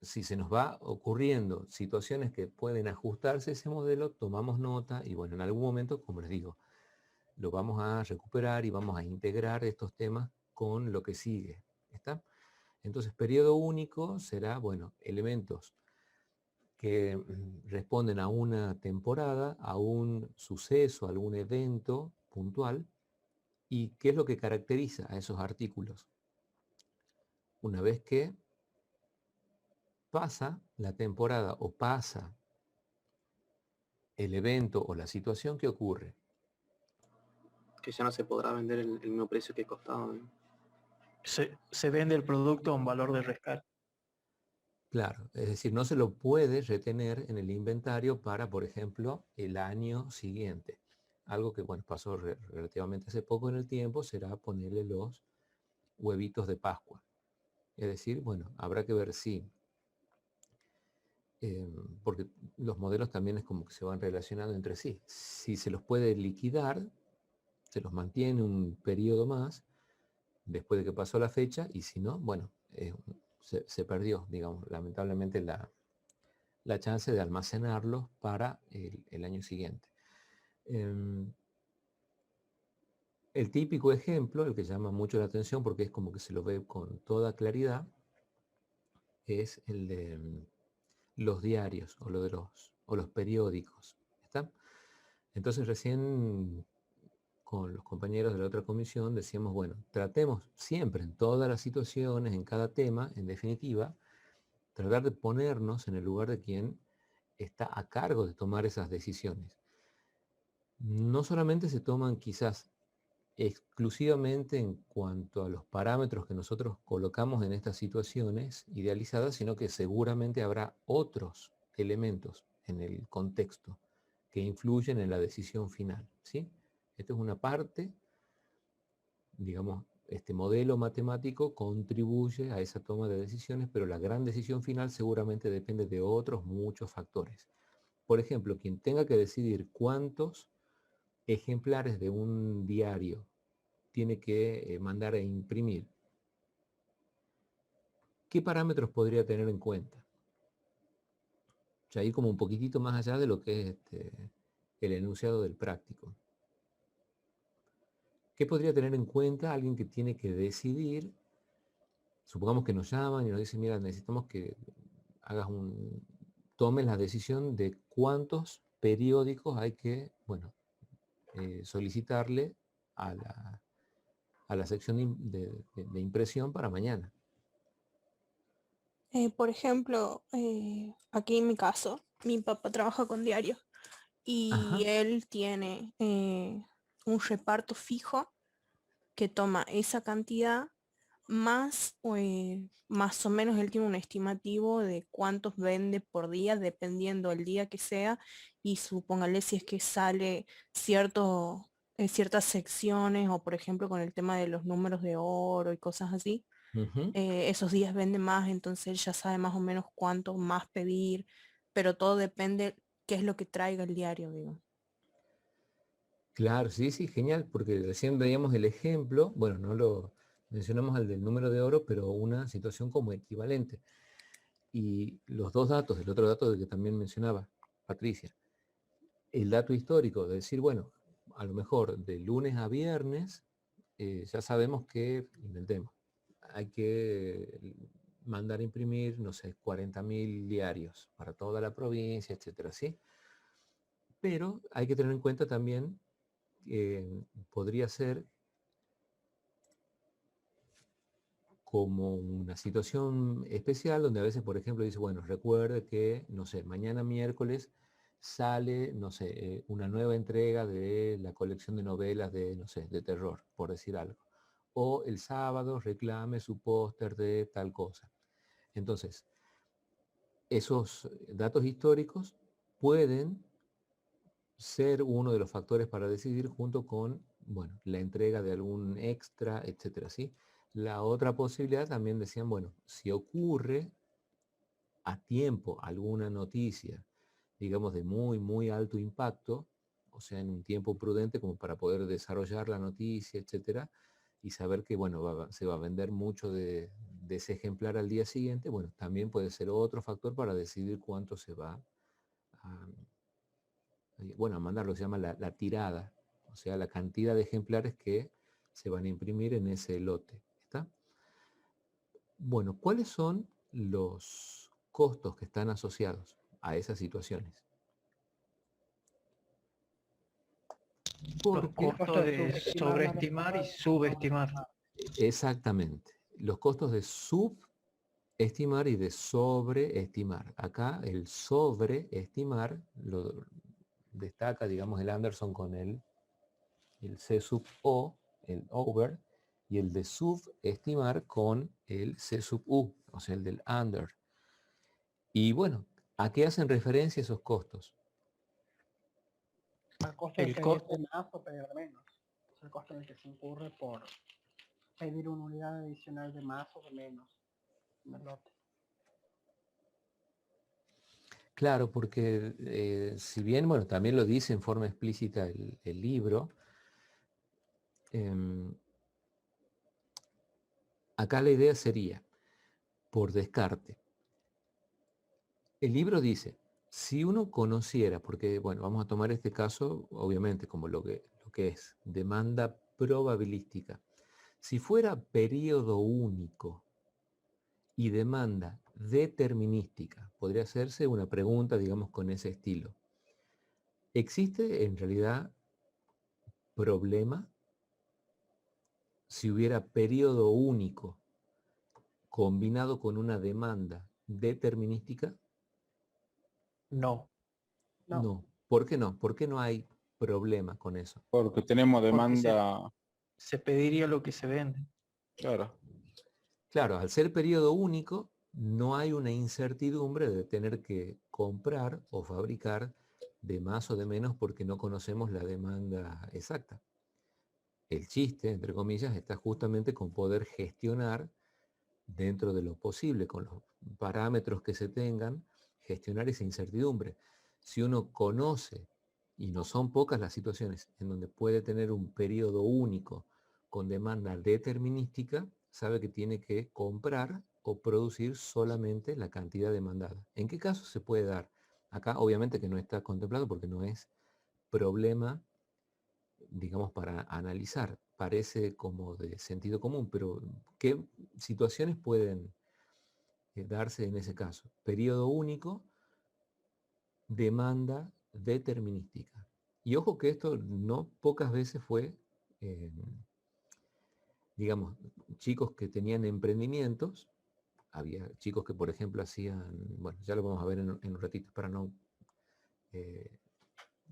si se nos va ocurriendo situaciones que pueden ajustarse a ese modelo, tomamos nota y bueno, en algún momento, como les digo, lo vamos a recuperar y vamos a integrar estos temas con lo que sigue. ¿Está? Entonces, periodo único será, bueno, elementos que responden a una temporada, a un suceso, a algún evento puntual, y qué es lo que caracteriza a esos artículos. Una vez que pasa la temporada o pasa el evento o la situación que ocurre. Que ya no se podrá vender el mismo precio que costaba, ¿no? Se vende el producto a un valor de rescate. Claro, es decir, no se lo puede retener en el inventario para, por ejemplo, el año siguiente. Algo que, bueno, pasó relativamente hace poco en el tiempo será ponerle los huevitos de Pascua. Es decir, bueno, habrá que ver si, porque los modelos también es como que se van relacionando entre sí. Si se los puede liquidar, se los mantiene un periodo más después de que pasó la fecha, y si no, bueno, se perdió, digamos, lamentablemente la chance de almacenarlos para el año siguiente. El típico ejemplo, el que llama mucho la atención porque es como que se lo ve con toda claridad, es el de los diarios o los periódicos. ¿Está? Entonces recién con los compañeros de la otra comisión decíamos, bueno, tratemos siempre en todas las situaciones, en cada tema, en definitiva, tratar de ponernos en el lugar de quien está a cargo de tomar esas decisiones. No solamente se toman quizás exclusivamente en cuanto a los parámetros que nosotros colocamos en estas situaciones idealizadas, sino que seguramente habrá otros elementos en el contexto que influyen en la decisión final, ¿sí? Esto es una parte, digamos, este modelo matemático contribuye a esa toma de decisiones, pero la gran decisión final seguramente depende de otros muchos factores. Por ejemplo, quien tenga que decidir cuántos ejemplares de un diario tiene que mandar a imprimir, ¿qué parámetros podría tener en cuenta? O sea, ir como un poquitito más allá de lo que es el enunciado del práctico. ¿Qué podría tener en cuenta alguien que tiene que decidir? Supongamos que nos llaman y nos dicen, mira, necesitamos que tomes la decisión de cuántos periódicos hay que, bueno, solicitarle a la sección de impresión para mañana. Por ejemplo, aquí en mi caso, mi papá trabaja con diarios y Ajá. él tiene un reparto fijo que toma esa cantidad más o menos él tiene un estimativo de cuántos vende por día dependiendo del día que sea, y supóngale si es que sale ciertas secciones o por ejemplo con el tema de los números de oro y cosas así. Esos días vende más, entonces él ya sabe más o menos cuánto más pedir, pero todo depende qué es lo que traiga el diario, digo. Claro, sí, sí, genial, porque recién veíamos el ejemplo, bueno, no lo mencionamos al del número de oro, pero una situación como equivalente. Y los dos datos, el otro dato del que también mencionaba Patricia, el dato histórico de decir, bueno, a lo mejor de lunes a viernes, ya sabemos que, inventemos, hay que mandar a imprimir, no sé, 40.000 diarios para toda la provincia, etcétera, ¿sí? Pero hay que tener en cuenta también podría ser como una situación especial donde a veces, por ejemplo, dice, bueno, recuerde que, no sé, mañana miércoles sale, no sé, una nueva entrega de la colección de novelas de, no sé, de terror, por decir algo. O el sábado reclame su póster de tal cosa. Entonces, esos datos históricos pueden ser uno de los factores para decidir junto con, bueno, la entrega de algún extra, etcétera, ¿sí? La otra posibilidad también decían, bueno, si ocurre a tiempo alguna noticia, digamos, de muy, muy alto impacto, o sea, en un tiempo prudente como para poder desarrollar la noticia, etcétera, y saber que, bueno, se va a vender mucho de de ese ejemplar al día siguiente, bueno, también puede ser otro factor para decidir cuánto se va a mandarlo, se llama la tirada, o sea, la cantidad de ejemplares que se van a imprimir en ese lote. ¿Está? Bueno, ¿cuáles son los costos que están asociados a esas situaciones? Los costos de sobreestimar y subestimar. Exactamente. Los costos de subestimar y de sobreestimar. Acá el sobreestimar lo destaca, digamos, el Anderson con el C sub O, el over, y el de subestimar con el C sub U, o sea, el del under. Y bueno, ¿a qué hacen referencia esos costos? Al costo de pedir de más o pedir de menos. Es el costo en el que se incurre por pedir una unidad adicional de más o de menos en el lote. Claro, porque si bien, bueno, también lo dice en forma explícita el libro, acá la idea sería, por descarte, el libro dice, si uno conociera, porque, bueno, vamos a tomar este caso, obviamente, como lo que es, demanda probabilística. Si fuera periodo único y demanda determinística, podría hacerse una pregunta, digamos, con ese estilo. ¿Existe en realidad problema si hubiera periodo único combinado con una demanda determinística? No. No. ¿Por qué no? ¿Por qué no hay problema con eso? Porque tenemos demanda. Se pediría lo que se vende. Claro. Claro, al ser periodo único, no hay una incertidumbre de tener que comprar o fabricar de más o de menos porque no conocemos la demanda exacta. El chiste, entre comillas, está justamente con poder gestionar dentro de lo posible, con los parámetros que se tengan, gestionar esa incertidumbre. Si uno conoce, y no son pocas las situaciones en donde puede tener un periodo único con demanda determinística, sabe que tiene que comprar o producir solamente la cantidad demandada. ¿En qué caso se puede dar? Acá obviamente que no está contemplado porque no es problema, digamos, para analizar. Parece como de sentido común, pero ¿qué situaciones pueden darse en ese caso? Periodo único, demanda determinística. Y ojo que esto no pocas veces fue, digamos, chicos que tenían emprendimientos. Había chicos que, por ejemplo, hacían, bueno, ya lo vamos a ver en un ratito para no,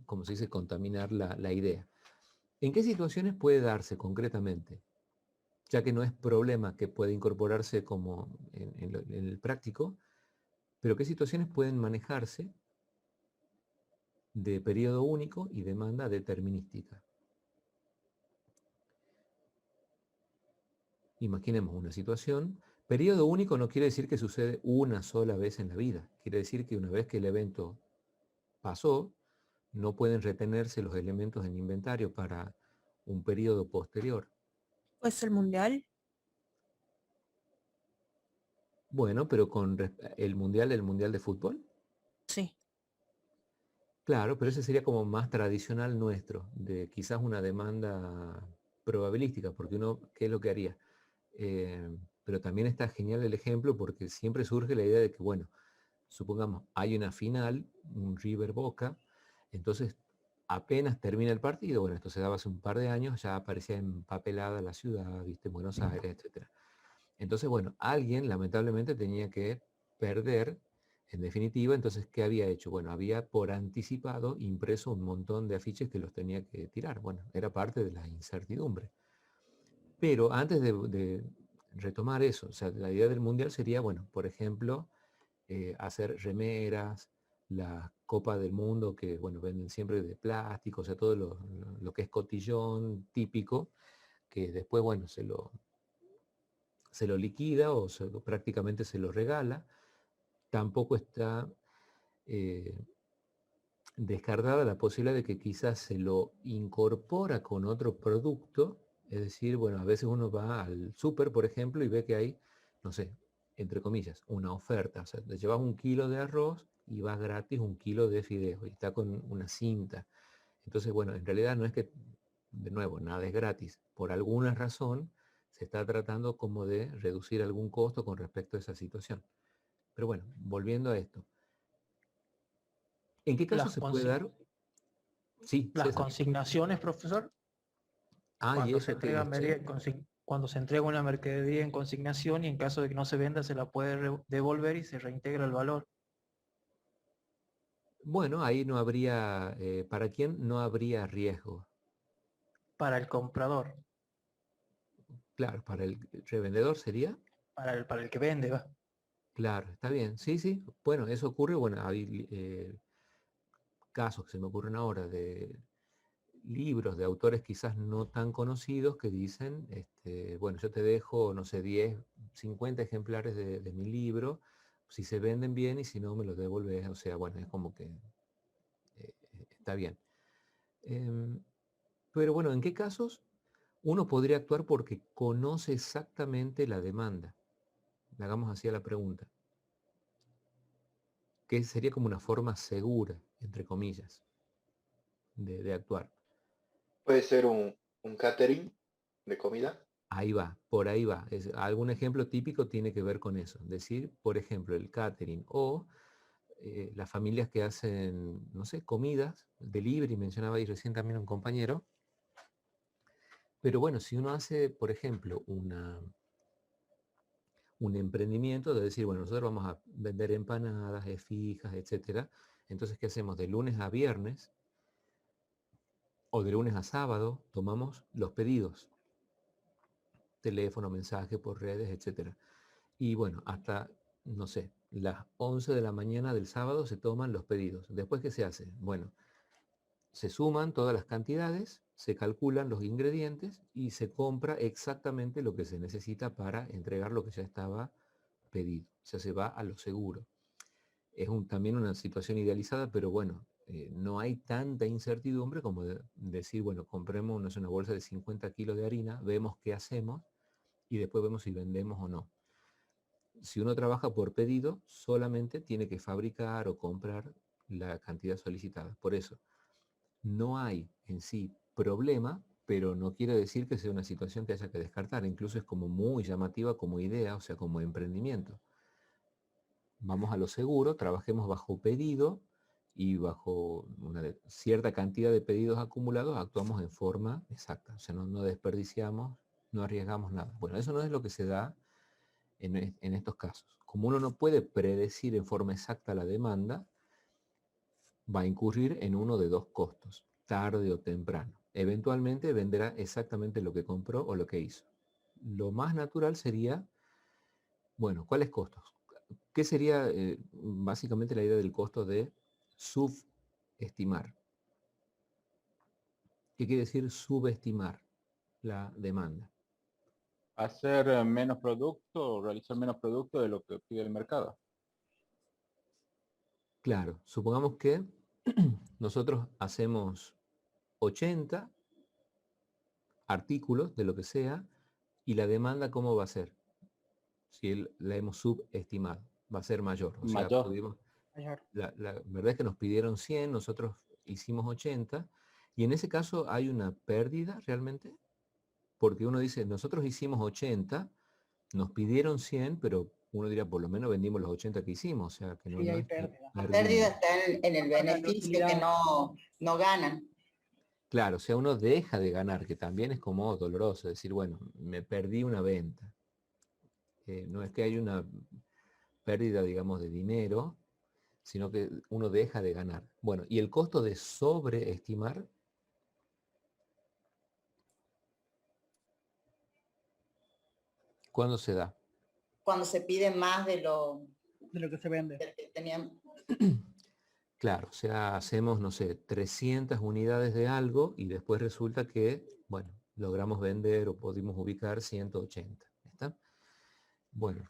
como se dice, contaminar la idea. ¿En qué situaciones puede darse concretamente? Ya que no es problema que puede incorporarse como en el práctico, pero ¿qué situaciones pueden manejarse de periodo único y demanda determinística? Imaginemos una situación. Periodo único no quiere decir que sucede una sola vez en la vida. Quiere decir que una vez que el evento pasó, no pueden retenerse los elementos en inventario para un periodo posterior. ¿Pues el mundial? Bueno, pero con el mundial de fútbol. Sí. Claro, pero ese sería como más tradicional nuestro, de quizás una demanda probabilística, porque uno, ¿qué es lo que haría? Pero también está genial el ejemplo porque siempre surge la idea de que, bueno, supongamos, hay una final, un River Boca, entonces apenas termina el partido, bueno, esto se daba hace un par de años, ya aparecía empapelada la ciudad, viste, Buenos Aires, etc. Entonces, bueno, alguien lamentablemente tenía que perder, en definitiva, entonces, ¿qué había hecho? Bueno, había por anticipado impreso un montón de afiches que los tenía que tirar. Bueno, era parte de la incertidumbre. Pero antes de retomar eso, o sea, la idea del mundial sería, bueno, por ejemplo, hacer remeras, la Copa del Mundo que, bueno, venden siempre de plástico, o sea, todo lo que es cotillón típico, que después, bueno, se lo liquida o prácticamente se lo regala. Tampoco está descartada la posibilidad de que quizás se lo incorpora con otro producto, es decir, bueno, a veces uno va al súper, por ejemplo, y ve que hay, no sé, entre comillas, una oferta. O sea, te llevas 1 kilo de arroz y vas gratis 1 kilo de fideos y está con una cinta. Entonces, bueno, en realidad no es que, de nuevo, nada es gratis. Por alguna razón se está tratando como de reducir algún costo con respecto a esa situación. Pero bueno, volviendo a esto. ¿En qué caso Las, se puede dar? Sí, las César. consignaciones, profesor, Ah, y cuando se eso entrega sí. cuando se entrega una mercadería en consignación y en caso de que no se venda se la puede devolver y se reintegra el valor. Bueno, ahí no habría, ¿para quién no habría riesgo? Para el comprador, Claro, para el revendedor sería. para el que vende, va. Claro, está bien. Sí, sí. Bueno, eso ocurre. Bueno, hay casos que se me ocurren ahora de libros de autores quizás no tan conocidos que dicen, bueno, yo te dejo, no sé, 10, 50 ejemplares de mi libro, si se venden bien y si no me los devuelves. O sea, bueno, es como que está bien. Em, pero bueno, ¿en qué casos uno podría actuar porque conoce exactamente la demanda? Hagamos así a la pregunta. Que sería como una forma segura, entre comillas, de actuar. Puede ser un catering de comida. Ahí va, por ahí va. Algún ejemplo típico tiene que ver con eso. Decir, por ejemplo, el catering o las familias que hacen, no sé, comidas, delivery, mencionaba ahí recién también un compañero. Pero bueno, si uno hace, por ejemplo, un emprendimiento de decir, bueno, nosotros vamos a vender empanadas, fijas, etcétera. Entonces, ¿qué hacemos? De lunes a viernes o de lunes a sábado tomamos los pedidos. Teléfono, mensaje por redes, etcétera. Y bueno, hasta, no sé, las 11 de la mañana del sábado se toman los pedidos. Después, ¿qué se hace? Bueno, se suman todas las cantidades, se calculan los ingredientes y se compra exactamente lo que se necesita para entregar lo que ya estaba pedido. O sea, se va a lo seguro. Es también una situación idealizada, pero bueno, no hay tanta incertidumbre como decir, bueno, compremos no sé, una bolsa de 50 kilos de harina, vemos qué hacemos y después vemos si vendemos o no. Si uno trabaja por pedido, solamente tiene que fabricar o comprar la cantidad solicitada. Por eso, no hay en sí problema, pero no quiere decir que sea una situación que haya que descartar. Incluso es como muy llamativa como idea, o sea, como emprendimiento. Vamos a lo seguro, trabajemos bajo pedido y bajo una cierta cantidad de pedidos acumulados actuamos en forma exacta. O sea, no desperdiciamos, no arriesgamos nada. Bueno, eso no es lo que se da en estos casos. Como uno no puede predecir en forma exacta la demanda, va a incurrir en uno de dos costos, tarde o temprano. Eventualmente venderá exactamente lo que compró o lo que hizo. Lo más natural sería, bueno, ¿cuáles costos? ¿Qué sería básicamente la idea del costo de subestimar? ¿Qué quiere decir subestimar la demanda? Hacer menos producto, realizar menos producto de lo que pide el mercado. Claro, supongamos que nosotros hacemos 80 artículos de lo que sea y la demanda ¿cómo va a ser? Si la hemos subestimado, va a ser mayor. O sea, Mayor. Mayor. la verdad es que nos pidieron 100, nosotros hicimos 80 y en ese caso hay una pérdida realmente, porque uno dice, nosotros hicimos 80, nos pidieron 100, pero uno dirá, por lo menos vendimos los 80 que hicimos, o sea, que no, Sí, no hay es que pérdida. La perdimos. pérdida está en el Para la beneficio que utilidad. no ganan. Claro, o sea, uno deja de ganar, que también es como doloroso, decir, bueno, me perdí una venta. No es que haya una pérdida, digamos, de dinero, sino que uno deja de ganar. Bueno, y el costo de sobreestimar, ¿cuándo se da? Cuando se pide más de lo Que se vende. del que tenían. Claro, o sea, hacemos, no sé, 300 unidades de algo y después resulta que, bueno, logramos vender o pudimos ubicar 180. ¿Está? Bueno,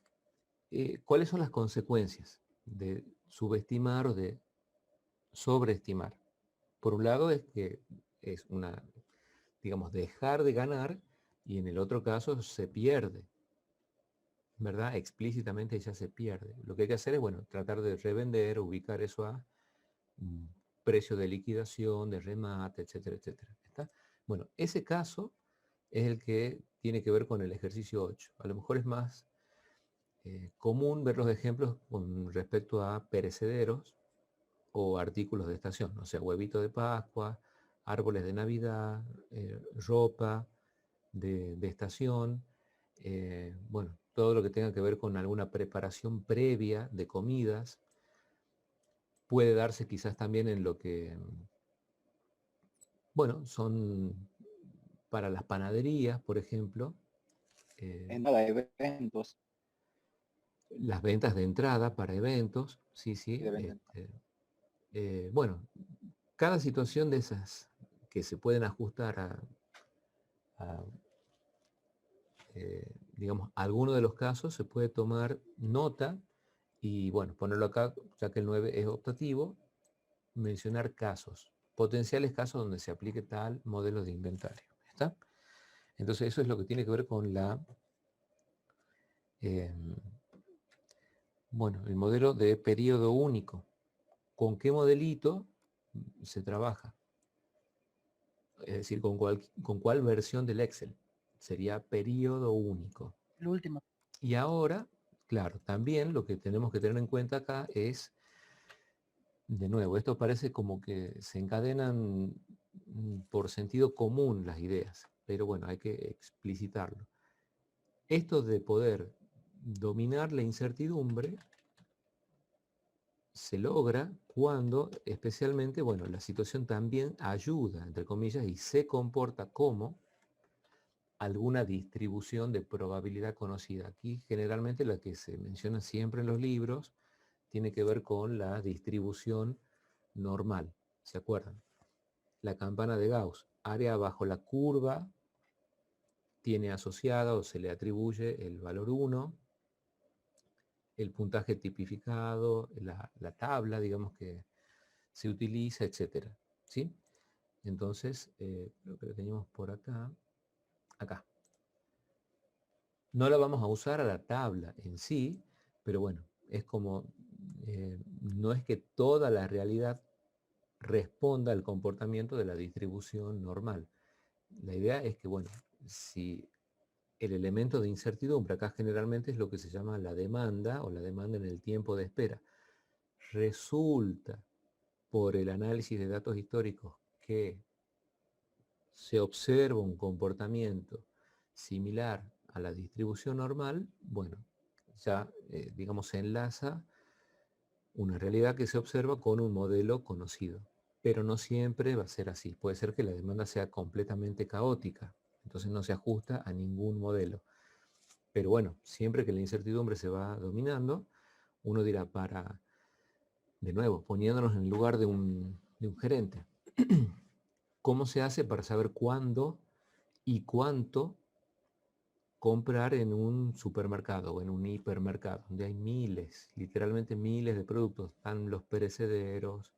¿cuáles son las consecuencias de subestimar o de sobreestimar? Por un lado es que es una, digamos, dejar de ganar y en el otro caso se pierde. ¿verdad? Explícitamente ya se pierde. Lo que hay que hacer es, bueno, tratar de revender, ubicar eso a precio de liquidación, de remate, etcétera, etcétera. ¿Está? Bueno, ese caso es el que tiene que ver con el ejercicio 8. A lo mejor es más común ver los ejemplos con respecto a perecederos o artículos de estación, o sea, huevito de Pascua, árboles de Navidad, ropa de estación, bueno, todo lo que tenga que ver con alguna preparación previa de comidas. Puede darse quizás también en lo que, bueno, son para las panaderías, por ejemplo, En nada, eventos las ventas de entrada para eventos, sí, sí. de venta. Bueno, cada situación de esas que se pueden ajustar a, digamos, alguno de los casos, se puede tomar nota y, bueno, ponerlo acá, ya que el 9 es optativo, mencionar casos, potenciales casos donde se aplique tal modelo de inventario. ¿Está? Entonces eso es lo que tiene que ver con la, bueno, el modelo de periodo único. ¿Con qué modelito se trabaja? Es decir, con cuál versión del Excel. Sería periodo único. El último. Y ahora, claro, también lo que tenemos que tener en cuenta acá es, de nuevo, esto parece como que se encadenan por sentido común las ideas, pero bueno, hay que explicitarlo. Esto de poder dominar la incertidumbre se logra cuando, especialmente, bueno, la situación también ayuda, entre comillas, y se comporta como alguna distribución de probabilidad conocida. Aquí generalmente la que se menciona siempre en los libros tiene que ver con la distribución normal. ¿Se acuerdan? La campana de Gauss, área bajo la curva, tiene asociada o se le atribuye el valor 1, el puntaje tipificado, la tabla, digamos, que se utiliza, etcétera. ¿Sí? Entonces, creo que lo teníamos por acá. Acá. No la vamos a usar a la tabla en sí, pero bueno, es como, no es que toda la realidad responda al comportamiento de la distribución normal. La idea es que, bueno, si el elemento de incertidumbre, acá generalmente es lo que se llama la demanda o la demanda en el tiempo de espera, resulta por el análisis de datos históricos que se observa un comportamiento similar a la distribución normal, bueno, ya, digamos, se enlaza una realidad que se observa con un modelo conocido. Pero no siempre va a ser así. Puede ser que la demanda sea completamente caótica, entonces no se ajusta a ningún modelo. Pero bueno, siempre que la incertidumbre se va dominando, uno dirá, de nuevo, poniéndonos en el lugar de un gerente, ¿cómo se hace para saber cuándo y cuánto comprar en un supermercado o en un hipermercado, donde hay miles, literalmente miles de productos? Están los perecederos,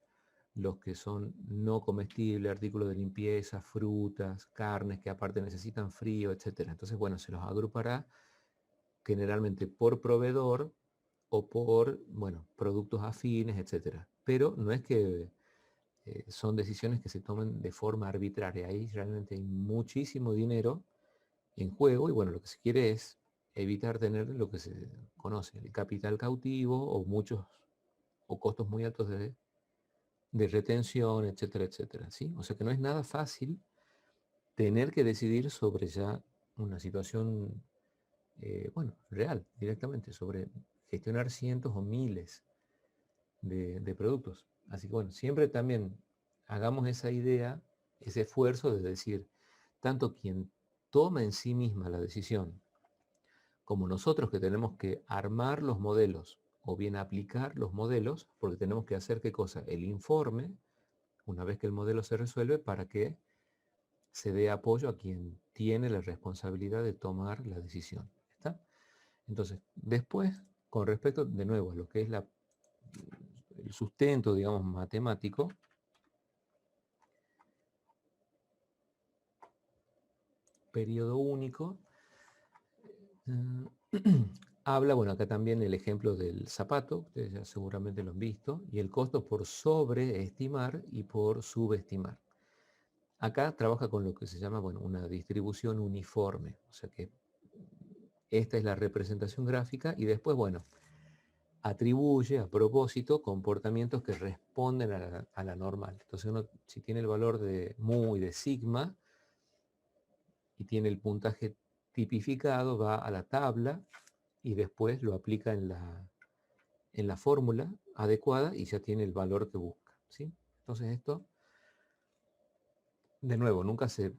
los que son no comestibles, artículos de limpieza, frutas, carnes que aparte necesitan frío, etc. Entonces, bueno, se los agrupará generalmente por proveedor o por, bueno, productos afines, etc. Pero no es que son decisiones que se tomen de forma arbitraria. Ahí realmente hay muchísimo dinero en juego y bueno, lo que se quiere es evitar tener lo que se conoce, el capital cautivo o muchos o costos muy altos de retención, etcétera, etcétera. ¿Sí? O sea que no es nada fácil tener que decidir sobre ya una situación, bueno, real, directamente, sobre gestionar cientos o miles de productos. Así que bueno, siempre también hagamos esa idea, ese esfuerzo de decir, tanto quien toma en sí misma la decisión, como nosotros que tenemos que armar los modelos o bien aplicar los modelos, porque tenemos que hacer qué cosa, el informe, una vez que el modelo se resuelve, para que se dé apoyo a quien tiene la responsabilidad de tomar la decisión. ¿Está? Entonces, después, con respecto de nuevo a lo que es el sustento, digamos, matemático, periodo único, habla, bueno, acá también el ejemplo del zapato, ustedes ya seguramente lo han visto, y el costo por sobreestimar y por subestimar. Acá trabaja con lo que se llama, bueno, una distribución uniforme, o sea que esta es la representación gráfica y después, bueno, atribuye a propósito comportamientos que responden a la normal. Entonces uno, si tiene el valor de mu y de sigma y tiene el puntaje tipificado, va a la tabla y después lo aplica en la fórmula adecuada y ya tiene el valor que busca, ¿sí? Entonces esto, de nuevo, nunca se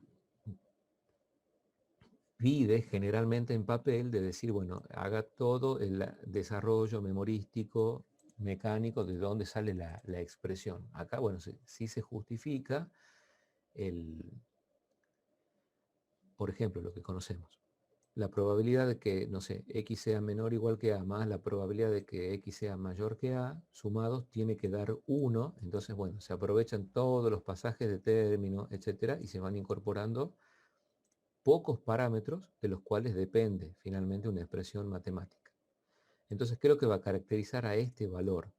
pide generalmente en papel de decir, bueno, haga todo el desarrollo memorístico, mecánico, de dónde sale la expresión. Acá, bueno, sí se justifica por ejemplo, lo que conocemos. La probabilidad de que, no sé, x sea menor o igual que a más la probabilidad de que x sea mayor que a, sumados, tiene que dar 1. Entonces, bueno, se aprovechan todos los pasajes de término, etcétera, y se van incorporando pocos parámetros de los cuales depende finalmente una expresión matemática. Entonces, ¿qué es lo que va a caracterizar a este valor?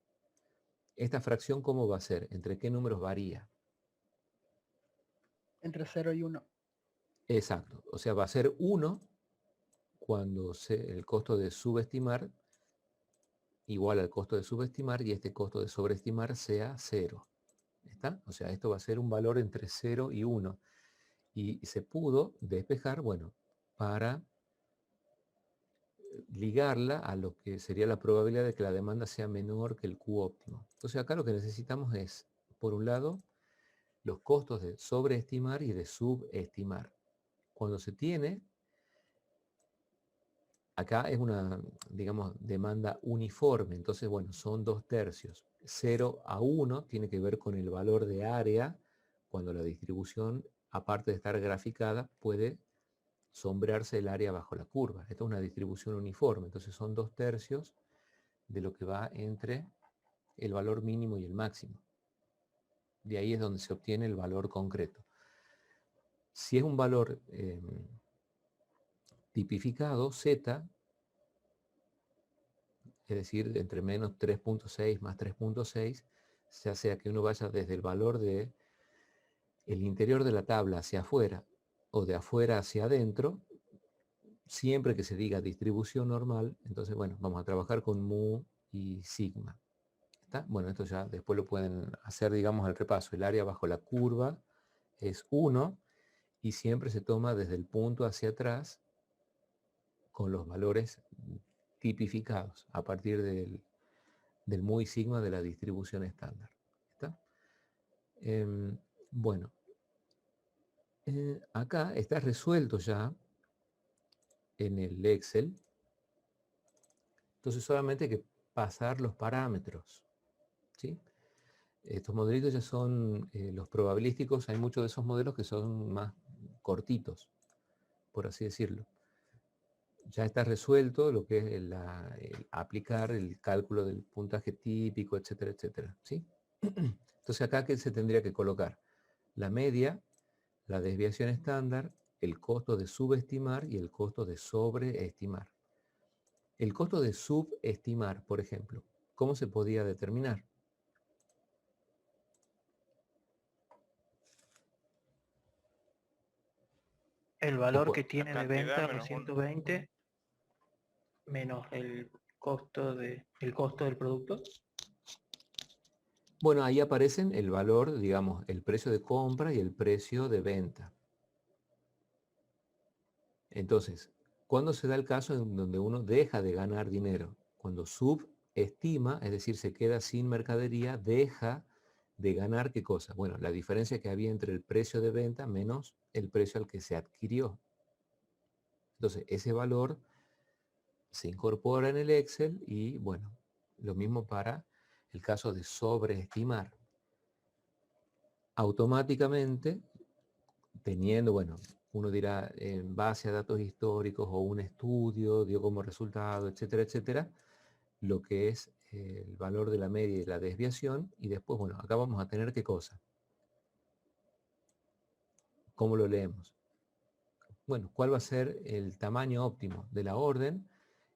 Esta fracción, ¿cómo va a ser? ¿Entre qué números varía? Entre 0 y 1. Exacto. O sea, va a ser 1 cuando el costo de subestimar igual al costo de subestimar y este costo de sobreestimar sea 0. ¿Está? O sea, esto va a ser un valor entre 0 y 1. Y se pudo despejar, bueno, para ligarla a lo que sería la probabilidad de que la demanda sea menor que el Q óptimo. Entonces acá lo que necesitamos es, por un lado, los costos de sobreestimar y de subestimar. Cuando se tiene, acá es una, digamos, demanda uniforme, entonces, bueno, son 2/3. 0 a 1 tiene que ver con el valor de área, cuando la distribución, aparte de estar graficada, puede sombrearse el área bajo la curva. Esta es una distribución uniforme, entonces son 2/3 de lo que va entre el valor mínimo y el máximo. De ahí es donde se obtiene el valor concreto. Si es un valor tipificado, Z, es decir, entre menos 3.6 más 3.6, ya sea que uno vaya desde el valor de el interior de la tabla hacia afuera o de afuera hacia adentro, siempre que se diga distribución normal, entonces, bueno, vamos a trabajar con mu y sigma. ¿Está? Bueno, esto ya después lo pueden hacer, digamos, el repaso. El área bajo la curva es 1 y siempre se toma desde el punto hacia atrás con los valores tipificados a partir del mu y sigma de la distribución estándar. ¿Está? Bueno, acá está resuelto ya en el Excel. Entonces solamente hay que pasar los parámetros, ¿sí? Estos modelitos ya son los probabilísticos. Hay muchos de esos modelos que son más cortitos, por así decirlo. Ya está resuelto lo que es el aplicar el cálculo del puntaje típico, etcétera, etcétera, ¿sí? Entonces acá, ¿qué se tendría que colocar? La media, la desviación estándar, el costo de subestimar y el costo de sobreestimar. El costo de subestimar, por ejemplo, ¿cómo se podía determinar? El valor Ojo, que tiene de cantidad venta menos uno. 220 menos el costo del producto. bueno, ahí aparecen el valor, digamos, el precio de compra y el precio de venta. Entonces, ¿cuándo se da el caso en donde uno deja de ganar dinero? Cuando subestima, es decir, se queda sin mercadería, deja de ganar ¿qué cosa? Bueno, la diferencia que había entre el precio de venta menos el precio al que se adquirió. Entonces, ese valor se incorpora en el Excel y, bueno, lo mismo para el caso de sobreestimar. Automáticamente, teniendo, bueno, uno dirá en base a datos históricos o un estudio dio como resultado, etcétera, etcétera, lo que es el valor de la media y la desviación. Y después, bueno, acá vamos a tener qué cosa. ¿Cómo lo leemos? Bueno, ¿cuál va a ser el tamaño óptimo de la orden?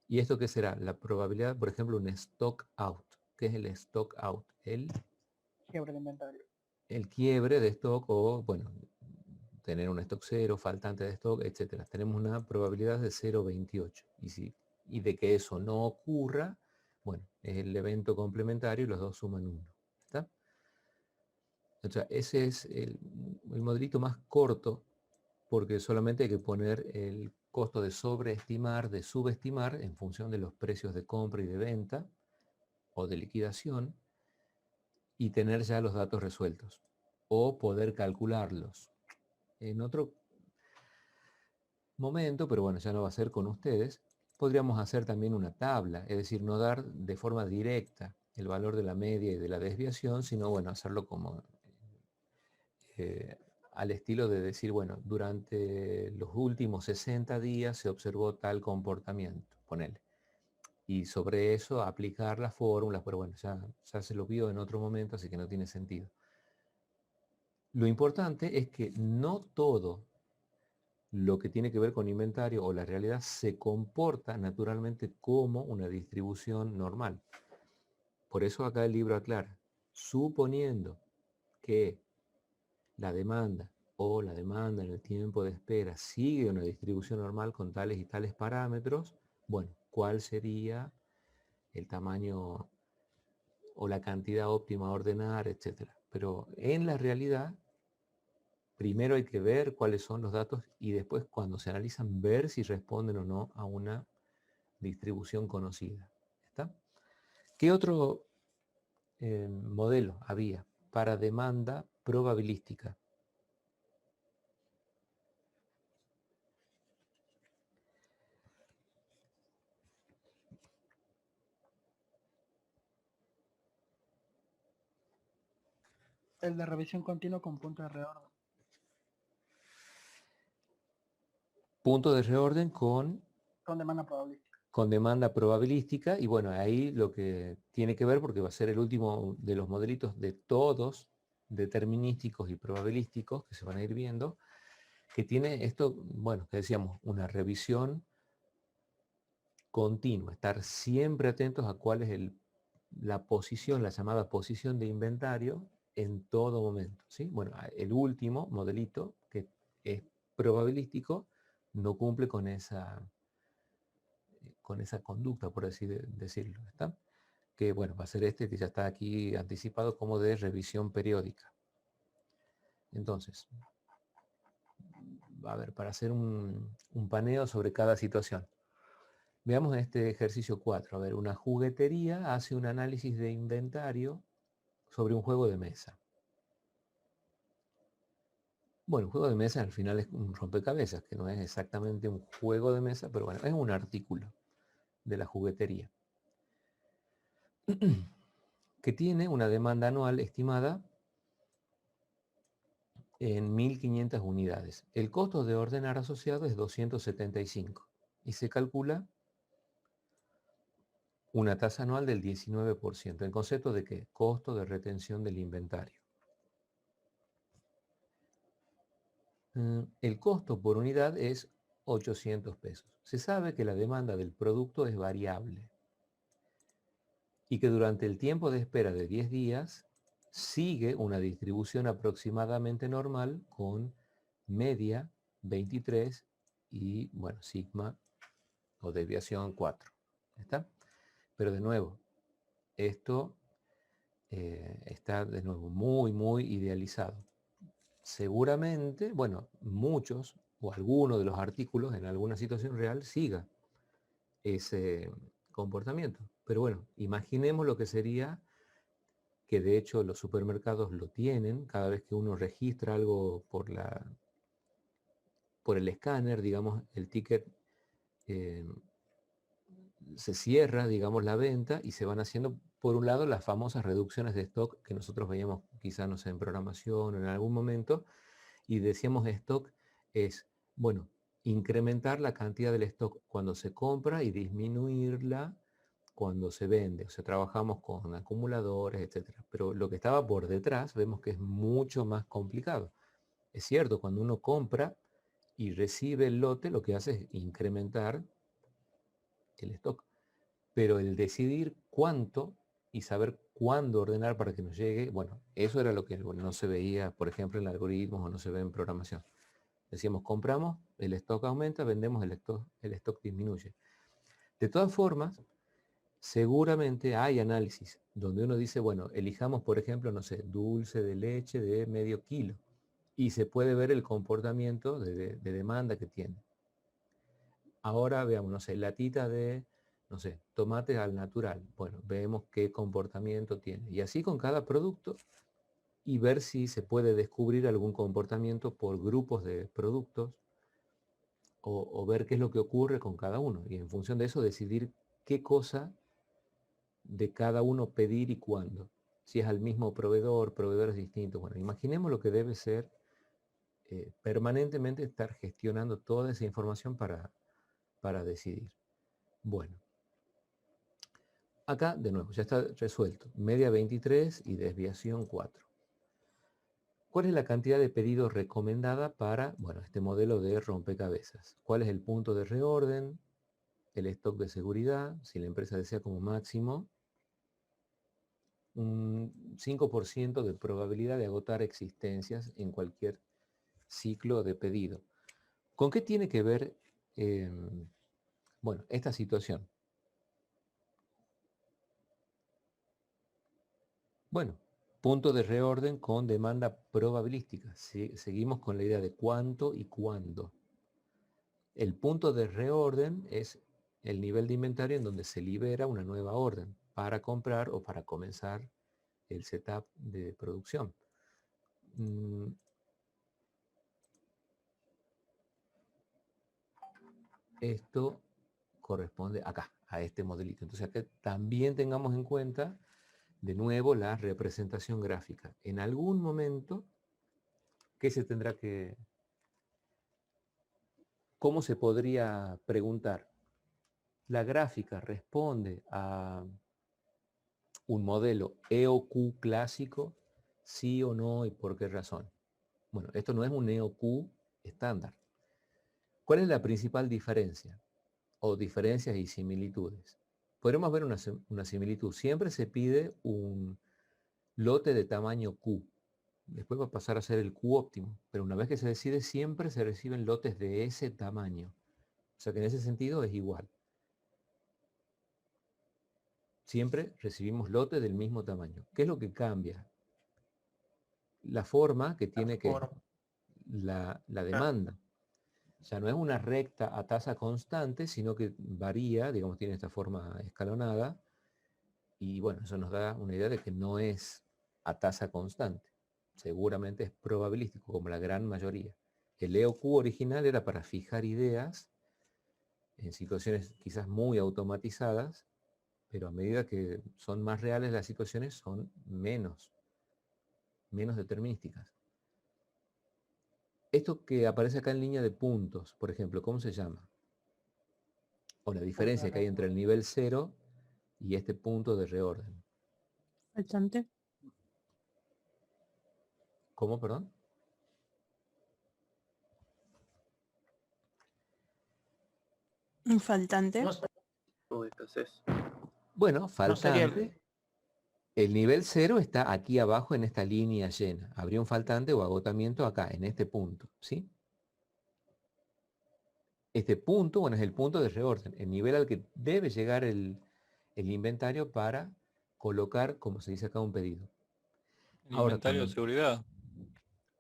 ¿Y esto qué será? La probabilidad, por ejemplo, un stock out. ¿Qué es el stock out? Quiebre de inventario. El quiebre de stock o, bueno, tener un stock cero, faltante de stock, etcétera. Tenemos una probabilidad de 0,28. Y de que eso no ocurra, bueno, es el evento complementario y los dos suman 1. ¿Está? O sea, ese es el modelito más corto, porque solamente hay que poner el costo de sobreestimar, de subestimar, en función de los precios de compra y de venta, o de liquidación, y tener ya los datos resueltos, o poder calcularlos. En otro momento, pero bueno, ya no va a ser con ustedes, podríamos hacer también una tabla, es decir, no dar de forma directa el valor de la media y de la desviación, sino bueno, hacerlo como al estilo de decir, bueno, durante los últimos 60 días se observó tal comportamiento, ponele. Y sobre eso aplicar las fórmulas, pero bueno, ya se lo vio en otro momento, así que no tiene sentido. Lo importante es que no todo lo que tiene que ver con inventario o la realidad se comporta naturalmente como una distribución normal. Por eso acá el libro aclara, suponiendo que la demanda o la demanda en el tiempo de espera sigue una distribución normal con tales y tales parámetros, bueno, ¿cuál sería el tamaño o la cantidad óptima a ordenar, etcétera? Pero en la realidad, primero hay que ver cuáles son los datos y después, cuando se analizan, ver si responden o no a una distribución conocida. ¿Está? ¿Qué otro modelo había para demanda probabilística? El de revisión continua con punto de reorden. Punto de reorden con demanda probabilística. Con demanda probabilística, y bueno, ahí lo que tiene que ver, porque va a ser el último de los modelitos de todos determinísticos y probabilísticos que se van a ir viendo, que tiene esto, bueno, que decíamos, una revisión continua, estar siempre atentos a cuál es la posición, la llamada posición de inventario en todo momento, ¿sí? Bueno, el último modelito, que es probabilístico, no cumple con esa conducta, por así decirlo, ¿está? Que bueno, va a ser este que ya está aquí anticipado como de revisión periódica. Entonces, a ver, para hacer un paneo sobre cada situación. Veamos este ejercicio 4. A ver, una juguetería hace un análisis de inventario sobre un juego de mesa. Bueno, un juego de mesa al final es un rompecabezas, que no es exactamente un juego de mesa, pero bueno, es un artículo de la juguetería que tiene una demanda anual estimada en 1.500 unidades. El costo de ordenar asociado es 275 y se calcula una tasa anual del 19%. ¿En concepto de qué? Costo de retención del inventario. El costo por unidad es 800 pesos. Se sabe que la demanda del producto es variable y que durante el tiempo de espera de 10 días sigue una distribución aproximadamente normal con media 23 y, bueno, sigma o desviación 4. ¿Está? Pero de nuevo, esto está de nuevo muy idealizado. Seguramente, bueno, muchos o algunos de los artículos en alguna situación real siga ese comportamiento. Pero bueno, imaginemos lo que sería, que de hecho los supermercados lo tienen, cada vez que uno registra algo por el escáner, digamos, el ticket se cierra, digamos, la venta y se van haciendo, por un lado, las famosas reducciones de stock que nosotros veíamos quizá, no sé, en programación o en algún momento, y decíamos stock es, bueno, incrementar la cantidad del stock cuando se compra y disminuirla cuando se vende. O sea, trabajamos con acumuladores, etcétera. Pero lo que estaba por detrás vemos que es mucho más complicado. Es cierto, cuando uno compra y recibe el lote, lo que hace es incrementar el stock. Pero el decidir cuánto y saber cuándo ordenar para que nos llegue, bueno, eso era lo que no se veía, por ejemplo, en algoritmos o no se ve en programación. Decíamos, compramos, el stock aumenta, vendemos, el stock disminuye. De todas formas, seguramente hay análisis donde uno dice, bueno, elijamos, por ejemplo, no sé, dulce de leche de medio kilo y se puede ver el comportamiento de demanda que tiene. Ahora veamos, no sé, latita de, no sé, tomates al natural. Bueno, vemos qué comportamiento tiene. Y así con cada producto y ver si se puede descubrir algún comportamiento por grupos de productos o ver qué es lo que ocurre con cada uno. Y en función de eso decidir qué cosa de cada uno pedir y cuándo. Si es al mismo proveedor, proveedores distintos. Bueno, imaginemos lo que debe ser permanentemente estar gestionando toda esa información para decidir. Bueno, acá de nuevo ya está resuelto. Media 23 y desviación 4. ¿Cuál es la cantidad de pedidos recomendada para, bueno, este modelo de rompecabezas? ¿Cuál es el punto de reorden? El stock de seguridad, si la empresa desea como máximo un 5% de probabilidad de agotar existencias en cualquier ciclo de pedido. ¿Con qué tiene que ver bueno, esta situación? Bueno, punto de reorden con demanda probabilística. Seguimos con la idea de cuánto y cuándo. El punto de reorden es el nivel de inventario en donde se libera una nueva orden para comprar o para comenzar el setup de producción. Esto corresponde acá, a este modelito. Entonces acá también tengamos en cuenta, de nuevo, la representación gráfica. En algún momento, ¿qué se tendrá que... ¿Cómo se podría preguntar? ¿La gráfica responde a un modelo EOQ clásico? ¿Sí o no? ¿Y por qué razón? Bueno, esto no es un EOQ estándar. ¿Cuál es la principal diferencia? O diferencias y similitudes. Podremos ver una similitud. Siempre se pide un lote de tamaño Q. Después va a pasar a ser el Q óptimo. Pero una vez que se decide, siempre se reciben lotes de ese tamaño. O sea que en ese sentido es igual. Siempre recibimos lotes del mismo tamaño. ¿Qué es lo que cambia? La forma que tiene la demanda. Ya no es una recta a tasa constante, sino que varía, digamos, tiene esta forma escalonada. Y bueno, eso nos da una idea de que no es a tasa constante. Seguramente es probabilístico, como la gran mayoría. El EOQ original era para fijar ideas en situaciones quizás muy automatizadas, pero a medida que son más reales las situaciones son menos determinísticas. Esto que aparece acá en línea de puntos, por ejemplo, ¿cómo se llama? O la diferencia que hay entre el nivel 0 y este punto de reorden. Faltante. ¿Cómo, perdón? Un faltante. O escasez. Bueno, No faltante. sería El nivel 0 está aquí abajo en esta línea llena. Habría un faltante o agotamiento acá, en este punto, ¿sí? Este punto, bueno, es el punto de reorden, el nivel al que debe llegar el inventario para colocar, como se dice acá, un pedido. El Ahora, inventario de seguridad.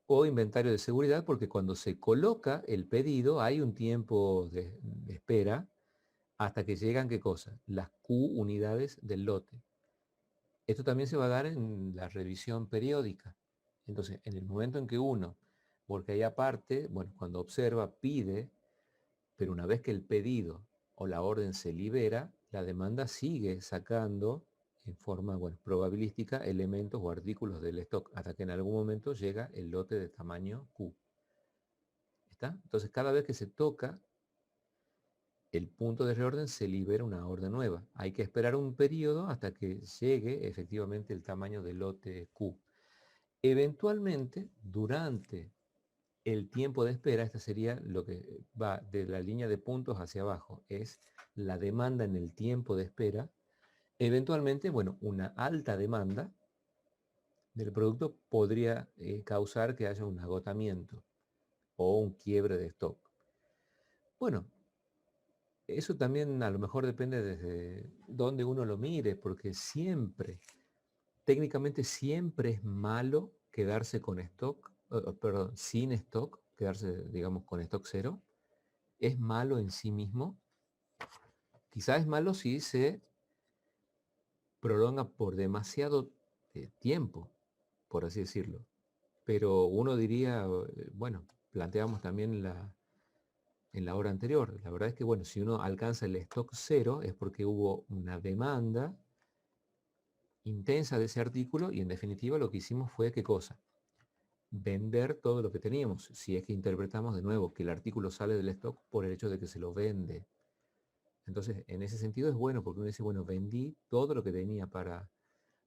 o inventario de seguridad, porque cuando se coloca el pedido hay un tiempo de espera hasta que llegan, ¿qué cosa? Las Q unidades del lote. Esto también se va a dar en la revisión periódica. Entonces, en el momento en que uno, porque hay aparte, bueno, cuando observa, pide, pero una vez que el pedido o la orden se libera, la demanda sigue sacando en forma, bueno, probabilística elementos o artículos del stock, hasta que en algún momento llega el lote de tamaño Q. ¿Está? Entonces, cada vez que se toca el punto de reorden, se libera una orden nueva. Hay que esperar un periodo hasta que llegue efectivamente el tamaño del lote Q. Eventualmente, durante el tiempo de espera, esta sería lo que va de la línea de puntos hacia abajo, es la demanda en el tiempo de espera. Eventualmente, bueno, una alta demanda del producto podría causar que haya un agotamiento o un quiebre de stock. Bueno, eso también a lo mejor depende desde dónde uno lo mire, porque siempre, técnicamente siempre es malo quedarse con stock, perdón, sin stock, quedarse, digamos, con stock cero. Es malo en sí mismo. Quizás es malo si se prolonga por demasiado tiempo, por así decirlo. Pero uno diría, bueno, planteamos también en la hora anterior. La verdad es que, bueno, si uno alcanza el stock cero es porque hubo una demanda intensa de ese artículo y en definitiva lo que hicimos fue, ¿qué cosa? Vender todo lo que teníamos. Si es que interpretamos de nuevo que el artículo sale del stock por el hecho de que se lo vende. Entonces, en ese sentido es bueno porque uno dice, bueno, vendí todo lo que tenía para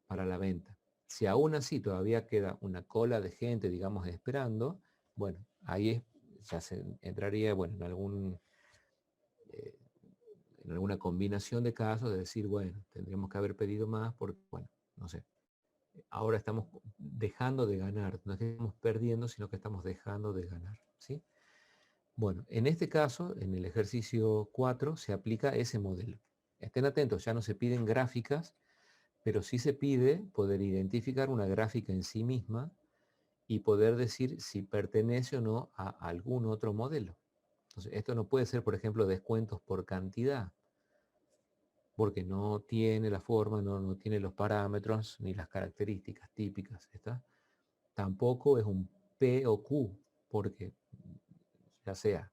la venta. Si aún así todavía queda una cola de gente, digamos, esperando, bueno, ahí ya se entraría, bueno, en alguna combinación de casos de decir, bueno, tendríamos que haber pedido más porque, bueno, no sé, ahora estamos dejando de ganar, no es que estamos perdiendo, sino que estamos dejando de ganar, ¿sí? Bueno, en este caso, en el ejercicio 4, se aplica ese modelo. Estén atentos, ya no se piden gráficas, pero sí se pide poder identificar una gráfica en sí misma y poder decir si pertenece o no a algún otro modelo. Entonces, esto no puede ser, por ejemplo, descuentos por cantidad, porque no tiene la forma, no tiene los parámetros ni las características típicas. ¿Está? Tampoco es un P o Q, porque ya sea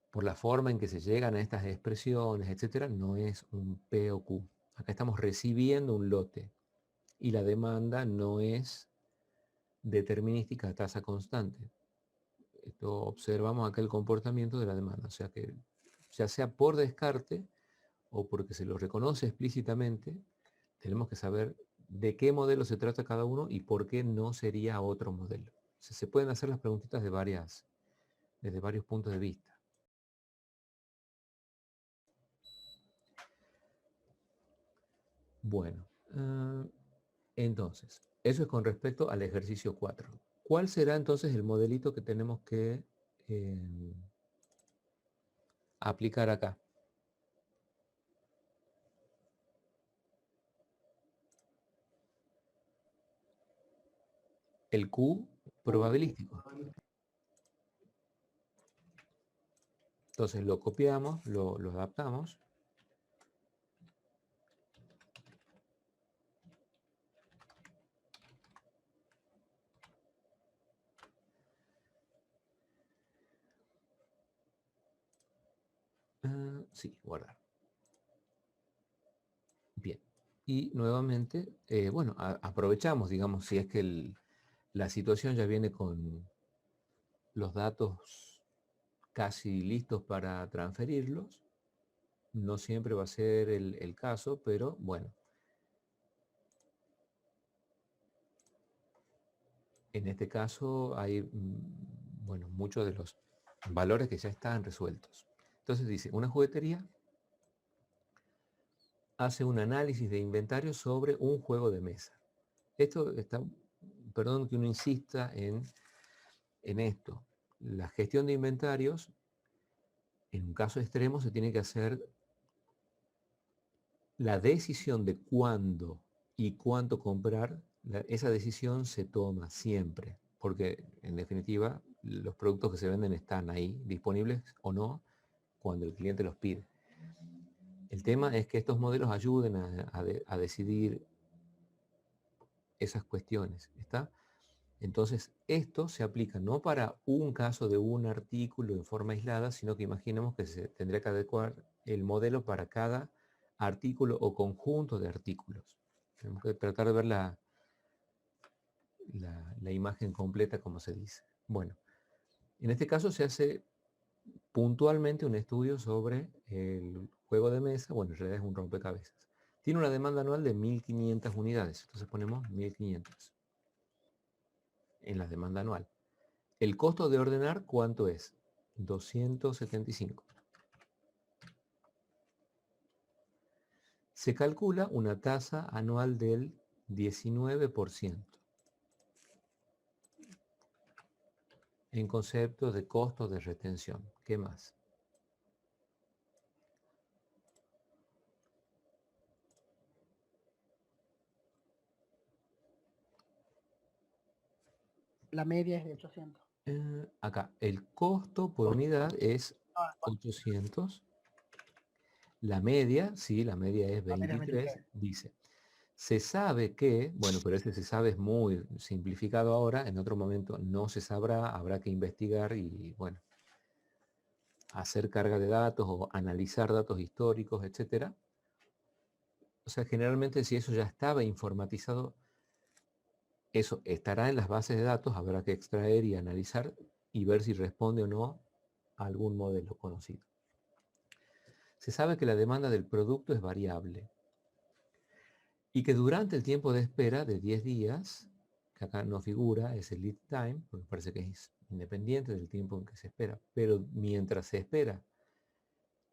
por la forma en que se llegan a estas expresiones, etcétera, no es un P o Q. Acá estamos recibiendo un lote y la demanda no es determinística a tasa constante. Esto observamos acá el comportamiento de la demanda, o sea que ya sea por descarte o porque se lo reconoce explícitamente, tenemos que saber de qué modelo se trata cada uno y por qué no sería otro modelo. O sea, se pueden hacer las preguntitas desde varios puntos de vista. Bueno, entonces, eso es con respecto al ejercicio 4. ¿Cuál será entonces el modelito que tenemos que aplicar acá? El Q probabilístico. Entonces lo copiamos, lo adaptamos. Sí, guardar. Bien. Y nuevamente, bueno, aprovechamos, digamos, si es que la situación ya viene con los datos casi listos para transferirlos. No siempre va a ser el caso, pero bueno. En este caso hay, bueno, muchos de los valores que ya están resueltos. Entonces dice, una juguetería hace un análisis de inventario sobre un juego de mesa. Esto está, perdón que uno insista en esto. La gestión de inventarios, en un caso extremo, se tiene que hacer la decisión de cuándo y cuánto comprar. Esa decisión se toma siempre, porque en definitiva los productos que se venden están ahí, disponibles o no, cuando el cliente los pide. El tema es que estos modelos ayuden a decidir esas cuestiones, ¿está? Entonces, esto se aplica no para un caso de un artículo en forma aislada, sino que imaginemos que se tendría que adecuar el modelo para cada artículo o conjunto de artículos. Tenemos que tratar de ver la imagen completa, como se dice. Bueno, en este caso se hace puntualmente un estudio sobre el juego de mesa. Bueno, en realidad es un rompecabezas. Tiene una demanda anual de 1.500 unidades. Entonces ponemos 1.500 en la demanda anual. El costo de ordenar, ¿cuánto es? 275. Se calcula una tasa anual del 19% en concepto de costo de retención. ¿Qué más? La media es de 800. Acá, el costo por unidad es Ah, 800. La media, sí, la media es la media es 23, 23. dice. Se sabe que, bueno, pero ese se sabe es muy simplificado ahora, en otro momento no se sabrá, habrá que investigar y, bueno, hacer carga de datos o analizar datos históricos, etcétera. O sea, generalmente si eso ya estaba informatizado, eso estará en las bases de datos, habrá que extraer y analizar y ver si responde o no a algún modelo conocido. Se sabe que la demanda del producto es variable y que durante el tiempo de espera de 10 días, que acá no figura, es el lead time, porque parece que es independiente del tiempo en que se espera, pero mientras se espera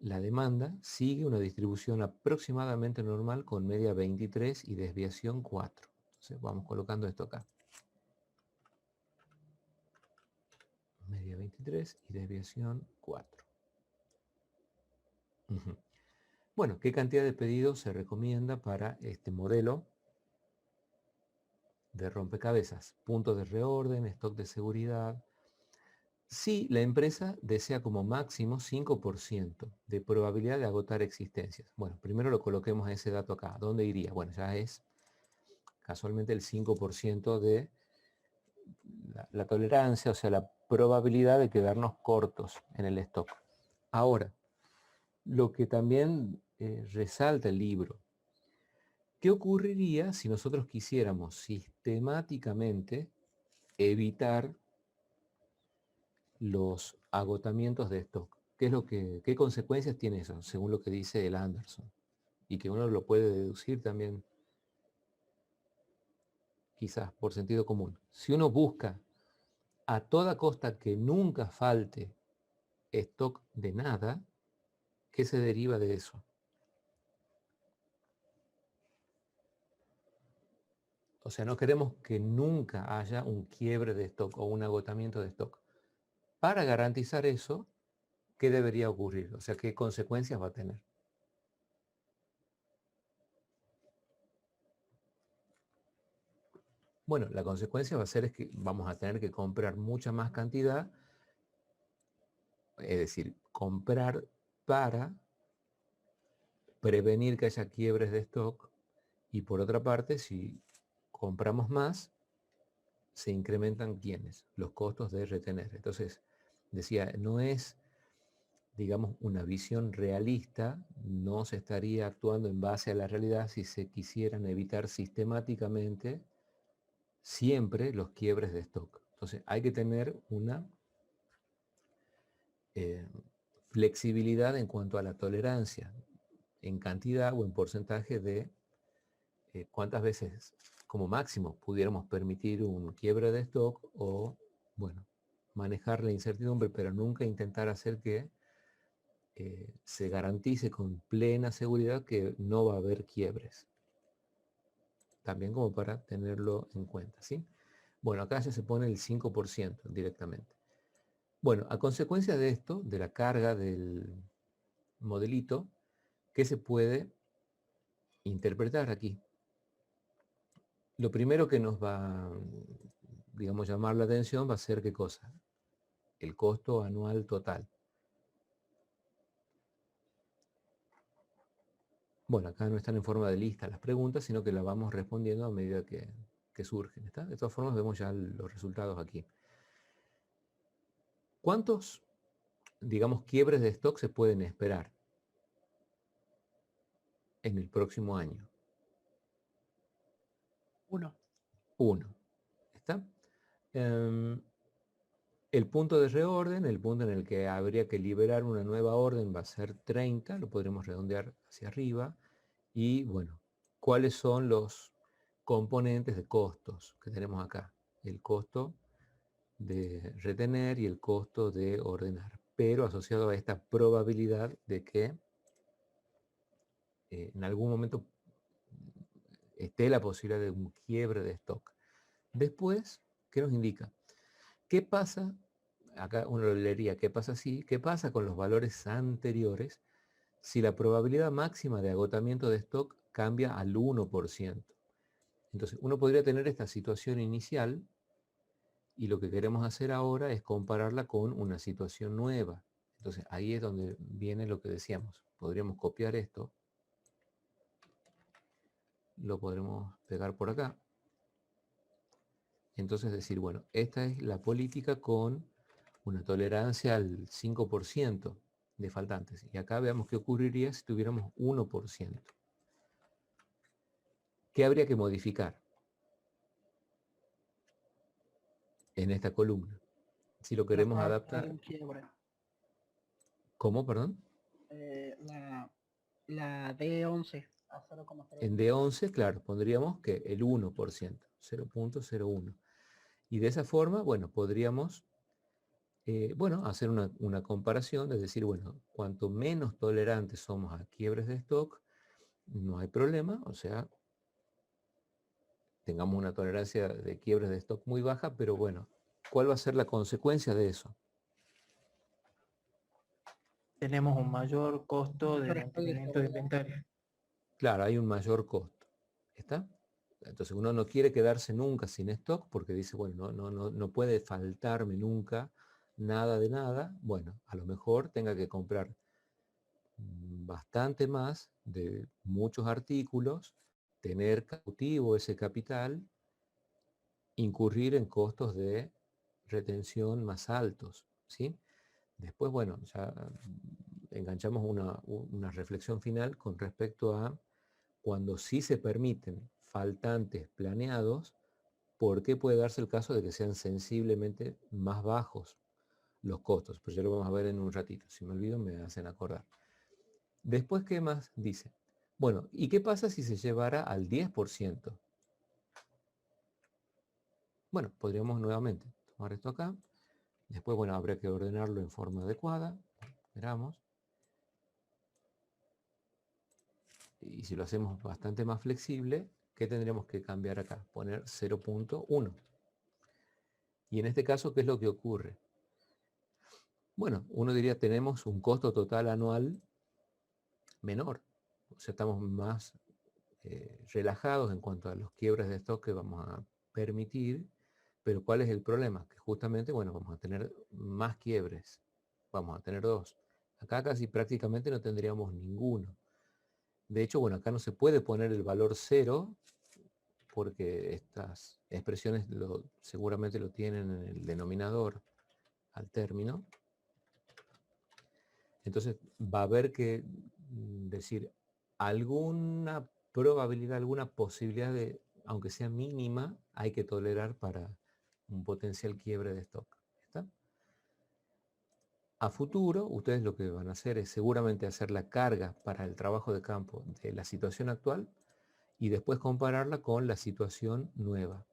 la demanda sigue una distribución aproximadamente normal con media 23 y desviación 4. Entonces vamos colocando esto acá. Media 23 y desviación 4. Ujú. Bueno, ¿qué cantidad de pedidos se recomienda para este modelo de rompecabezas? Puntos de reorden, stock de seguridad. Si la empresa desea como máximo 5% de probabilidad de agotar existencias. Bueno, primero lo coloquemos ese dato acá. ¿Dónde iría? Bueno, ya es casualmente el 5% de la tolerancia, o sea, la probabilidad de quedarnos cortos en el stock. Ahora, lo que también resalta el libro, ¿qué ocurriría si nosotros quisiéramos sistemáticamente evitar los agotamientos de stock? ¿Qué consecuencias tiene eso, según lo que dice el Anderson? Y que uno lo puede deducir también, quizás por sentido común. Si uno busca a toda costa que nunca falte stock de nada, ¿qué se deriva de eso? O sea, no queremos que nunca haya un quiebre de stock o un agotamiento de stock. Para garantizar eso, ¿qué debería ocurrir? O sea, ¿qué consecuencias va a tener? Bueno, la consecuencia va a ser es que vamos a tener que comprar mucha más cantidad, es decir, comprar para prevenir que haya quiebres de stock, y por otra parte, si compramos más, se incrementan ¿quiénes? Los costos de retener. Entonces, decía, no es, digamos, una visión realista, no se estaría actuando en base a la realidad si se quisieran evitar sistemáticamente siempre los quiebres de stock. Entonces, hay que tener una flexibilidad en cuanto a la tolerancia, en cantidad o en porcentaje de cuántas veces como máximo pudiéramos permitir un quiebre de stock o, bueno, manejar la incertidumbre, pero nunca intentar hacer que se garantice con plena seguridad que no va a haber quiebres. También como para tenerlo en cuenta, ¿sí? Bueno, acá ya se pone el 5% directamente. Bueno, a consecuencia de esto, de la carga del modelito, ¿qué se puede interpretar aquí? Lo primero que nos va, digamos, llamar la atención va a ser ¿qué cosa? El costo anual total. Bueno, acá no están en forma de lista las preguntas, sino que las vamos respondiendo a medida que surgen. ¿Está? De todas formas, vemos ya los resultados aquí. ¿Cuántos, digamos, quiebres de stock se pueden esperar en el próximo año? 1. 1. ¿Está? El punto de reorden, el punto en el que habría que liberar una nueva orden va a ser 30, lo podremos redondear hacia arriba. Y bueno, ¿cuáles son los componentes de costos que tenemos acá? El costo de retener y el costo de ordenar, pero asociado a esta probabilidad de que en algún momento esté la posibilidad de un quiebre de stock. Después, ¿qué nos indica? ¿Qué pasa? Acá uno lo leería, ¿qué pasa si? ¿Qué pasa con los valores anteriores si la probabilidad máxima de agotamiento de stock cambia al 1%? Entonces, uno podría tener esta situación inicial y lo que queremos hacer ahora es compararla con una situación nueva. Entonces, ahí es donde viene lo que decíamos. Podríamos copiar esto, lo podremos pegar por acá. Entonces decir, bueno, esta es la política con una tolerancia al 5% de faltantes. Y acá veamos qué ocurriría si tuviéramos 1%. ¿Qué habría que modificar en esta columna? Si lo queremos adaptar. Un quiebre. ¿Cómo, perdón? La D11 a 0,0. En D11, claro, pondríamos que el 1%, 0.01. Y de esa forma, bueno, podríamos hacer una comparación, es decir, bueno, cuanto menos tolerantes somos a quiebres de stock, no hay problema, o sea, tengamos una tolerancia de quiebres de stock muy baja, pero bueno, ¿cuál va a ser la consecuencia de eso? Tenemos un mayor costo de mantenimiento de inventario. Claro, hay un mayor costo. ¿Está? Entonces uno no quiere quedarse nunca sin stock porque dice, bueno, no puede faltarme nunca nada de nada. Bueno, a lo mejor tenga que comprar bastante más de muchos artículos, tener cautivo ese capital, incurrir en costos de retención más altos, ¿sí? Después, bueno, ya enganchamos una reflexión final con respecto a cuando sí se permiten faltantes planeados, ¿por qué puede darse el caso de que sean sensiblemente más bajos los costos? Pero ya lo vamos a ver en un ratito. Si me olvido, me hacen acordar. Después, ¿qué más dice? Bueno, ¿y qué pasa si se llevara al 10%? Bueno, podríamos nuevamente tomar esto acá. Después, bueno, habría que ordenarlo en forma adecuada. Miramos. Y si lo hacemos bastante más flexible, ¿qué tendríamos que cambiar acá? Poner 0.1. Y en este caso, ¿qué es lo que ocurre? Bueno, uno diría tenemos un costo total anual menor. O sea, estamos más relajados en cuanto a los quiebres de stock que vamos a permitir. Pero ¿cuál es el problema? Que justamente, bueno, vamos a tener más quiebres. Vamos a tener 2. Acá casi prácticamente no tendríamos ninguno. De hecho, bueno, acá no se puede poner el valor 0 porque estas expresiones seguramente lo tienen en el denominador al término. Entonces va a haber que decir alguna probabilidad, alguna posibilidad de, aunque sea mínima, hay que tolerar para un potencial quiebre de stock. ¿Está? A futuro, ustedes lo que van a hacer es seguramente hacer la carga para el trabajo de campo de la situación actual y después compararla con la situación nueva.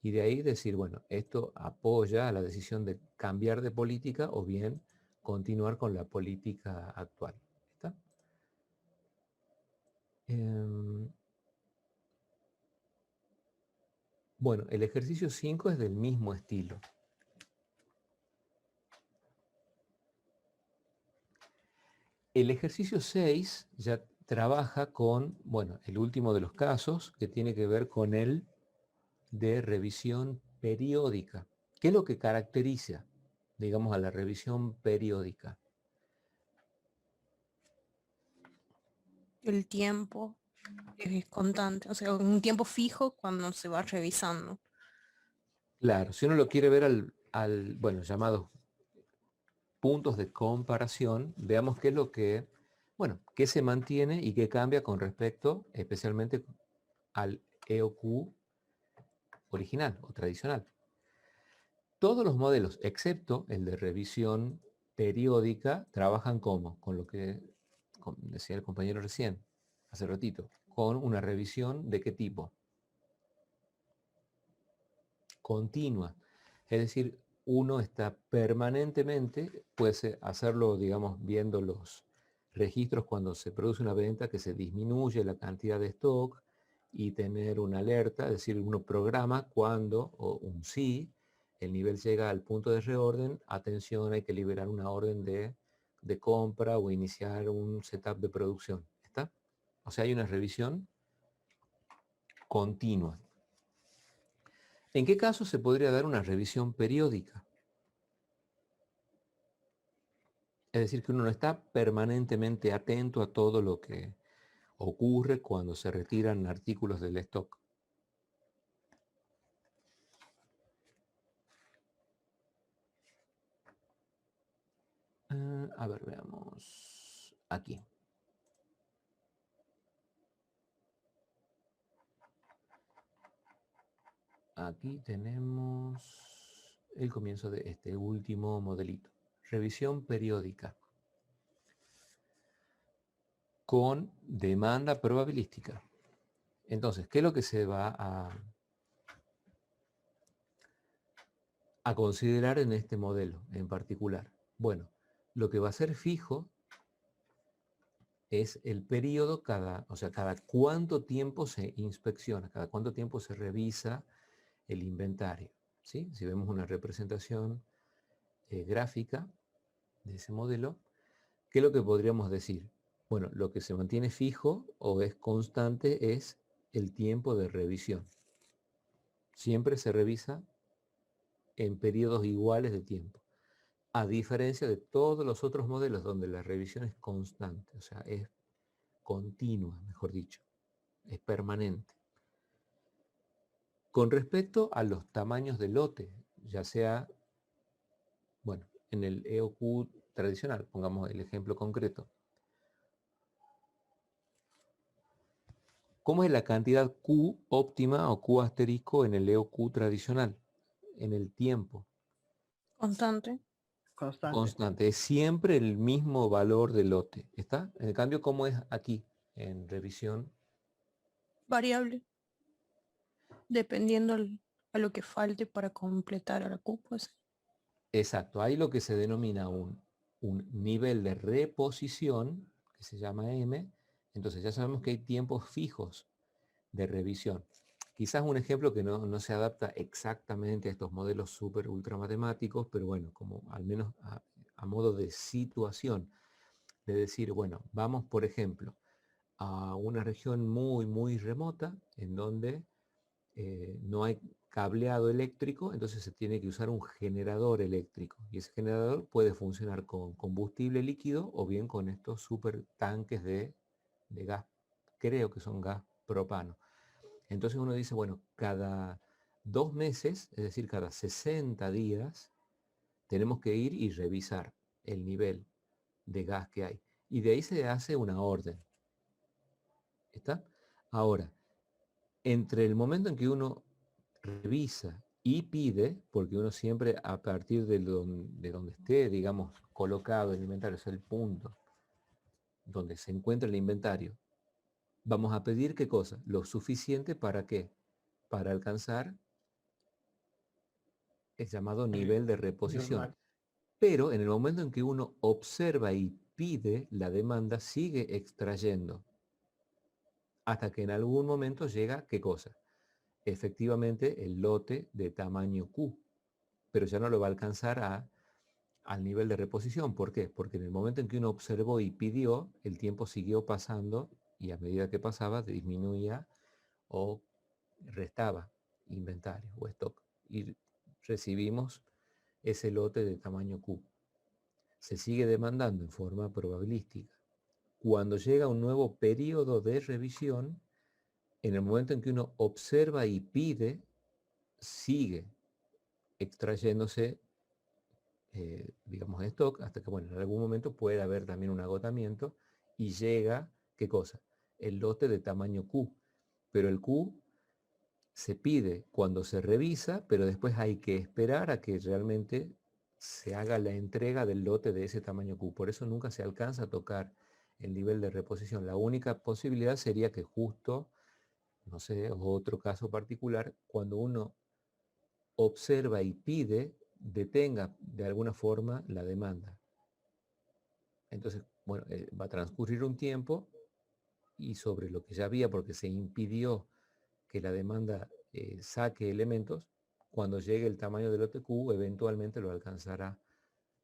Y de ahí decir, bueno, esto apoya a la decisión de cambiar de política o bien continuar con la política actual. ¿Está? Bueno, el ejercicio 5 es del mismo estilo. El ejercicio 6 ya trabaja con, bueno, el último de los casos que tiene que ver con el de revisión periódica. ¿Qué es lo que caracteriza, digamos, a la revisión periódica? El tiempo es constante, o sea, un tiempo fijo cuando se va revisando. Claro, si uno lo quiere ver bueno, llamados puntos de comparación, veamos qué es lo que, bueno, qué se mantiene y qué cambia con respecto especialmente al EOQ original o tradicional. Todos los modelos, excepto el de revisión periódica, trabajan con lo que decía el compañero recién, hace ratito, con una revisión de qué tipo. Continua. Es decir, uno está permanentemente, puede hacerlo, digamos, viendo los registros cuando se produce una venta, que se disminuye la cantidad de stock y tener una alerta, es decir, uno programa cuando, o un sí, el nivel llega al punto de reorden, atención, hay que liberar una orden de compra o iniciar un setup de producción. ¿Está? O sea, hay una revisión continua. ¿En qué caso se podría dar una revisión periódica? Es decir, que uno no está permanentemente atento a todo lo que ocurre cuando se retiran artículos del stock. A ver, veamos. Aquí. Aquí tenemos el comienzo de este último modelito. Revisión periódica con demanda probabilística. Entonces, ¿qué es lo que se va a considerar en este modelo en particular? Bueno, lo que va a ser fijo es el periodo o sea, cada cuánto tiempo se inspecciona, cada cuánto tiempo se revisa el inventario. ¿Sí? Si vemos una representación gráfica de ese modelo, ¿qué es lo que podríamos decir? Bueno, lo que se mantiene fijo o es constante es el tiempo de revisión. Siempre se revisa en periodos iguales de tiempo, a diferencia de todos los otros modelos donde la revisión es constante, o sea, es continua, mejor dicho, es permanente. Con respecto a los tamaños de lote, ya sea, bueno, en el EOQ tradicional, pongamos el ejemplo concreto, ¿cómo es la cantidad Q óptima o Q asterisco en el EOQ tradicional? En el tiempo. Constante. Constante. Es siempre el mismo valor de lote. ¿Está? En cambio, ¿cómo es aquí en revisión? Variable. Dependiendo a lo que falte para completar a la Q, pues. Exacto. Hay lo que se denomina un nivel de reposición, que se llama M. Entonces ya sabemos que hay tiempos fijos de revisión. Quizás un ejemplo que no se adapta exactamente a estos modelos súper ultra matemáticos, pero bueno, como al menos a modo de situación, de decir, bueno, vamos por ejemplo a una región muy, muy remota en donde no hay cableado eléctrico, entonces se tiene que usar un generador eléctrico. Y ese generador puede funcionar con combustible líquido o bien con estos super tanques de gas, creo que son gas propano. Entonces uno dice, bueno, cada 2 meses, es decir, cada 60 días, tenemos que ir y revisar el nivel de gas que hay. Y de ahí se hace una orden. ¿Está? Ahora, entre el momento en que uno revisa y pide, porque uno siempre a partir de donde esté, digamos, colocado el inventario, es el punto donde se encuentra el inventario, vamos a pedir ¿qué cosa? Lo suficiente para qué? Para alcanzar el llamado nivel de reposición. Pero en el momento en que uno observa y pide, la demanda sigue extrayendo hasta que en algún momento llega ¿qué cosa? Efectivamente el lote de tamaño Q, pero ya no lo va a alcanzar al nivel de reposición. ¿Por qué? Porque en el momento en que uno observó y pidió, el tiempo siguió pasando y a medida que pasaba disminuía o restaba inventario o stock y recibimos ese lote de tamaño Q. Se sigue demandando en forma probabilística. Cuando llega un nuevo periodo de revisión, en el momento en que uno observa y pide, sigue extrayéndose, digamos, stock, hasta que, bueno, en algún momento puede haber también un agotamiento y llega, ¿qué cosa? El lote de tamaño Q. Pero el Q se pide cuando se revisa, pero después hay que esperar a que realmente se haga la entrega del lote de ese tamaño Q. Por eso nunca se alcanza a tocar el nivel de reposición. La única posibilidad sería que justo, no sé, otro caso particular, cuando uno observa y pide, detenga de alguna forma la demanda. Entonces, bueno, va a transcurrir un tiempo y sobre lo que ya había, porque se impidió que la demanda saque elementos, cuando llegue el tamaño del lote Q, eventualmente lo alcanzará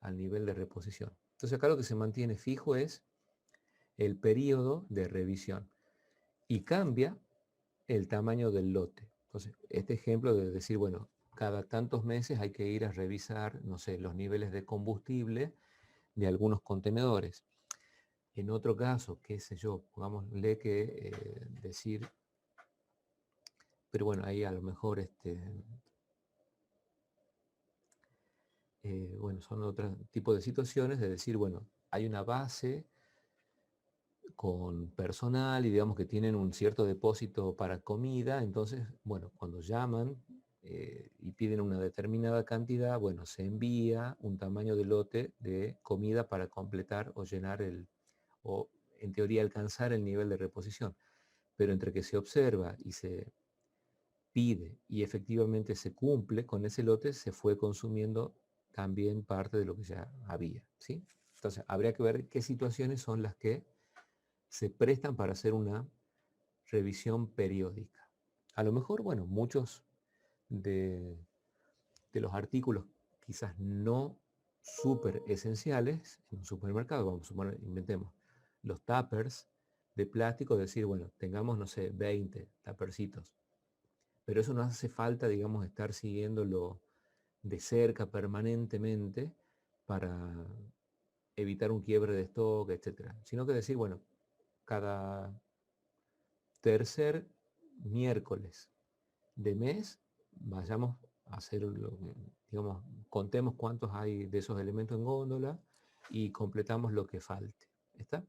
al nivel de reposición. Entonces acá lo que se mantiene fijo es el periodo de revisión y cambia el tamaño del lote. Entonces, este ejemplo de decir, bueno, cada tantos meses hay que ir a revisar, no sé, los niveles de combustible de algunos contenedores. En otro caso, qué sé yo, pongámosle que decir, pero bueno, ahí a lo mejor bueno, son otro tipo de situaciones de decir, bueno, hay una base con personal y digamos que tienen un cierto depósito para comida, entonces, bueno, cuando llaman y piden una determinada cantidad, bueno, se envía un tamaño de lote de comida para completar o llenar o en teoría alcanzar el nivel de reposición. Pero entre que se observa y se pide y efectivamente se cumple con ese lote, se fue consumiendo también parte de lo que ya había, ¿sí? Entonces, habría que ver qué situaciones son las que se prestan para hacer una revisión periódica. A lo mejor, bueno, muchos de los artículos quizás no súper esenciales en un supermercado, vamos a suponer, inventemos, los tuppers de plástico, decir, bueno, tengamos, no sé, 20 tuppercitos. Pero eso no hace falta, digamos, estar siguiéndolo de cerca permanentemente para evitar un quiebre de stock, etc. Sino que decir, bueno, cada tercer miércoles de mes vayamos a hacer, digamos, contemos cuántos hay de esos elementos en góndola y completamos lo que falte. ¿Está?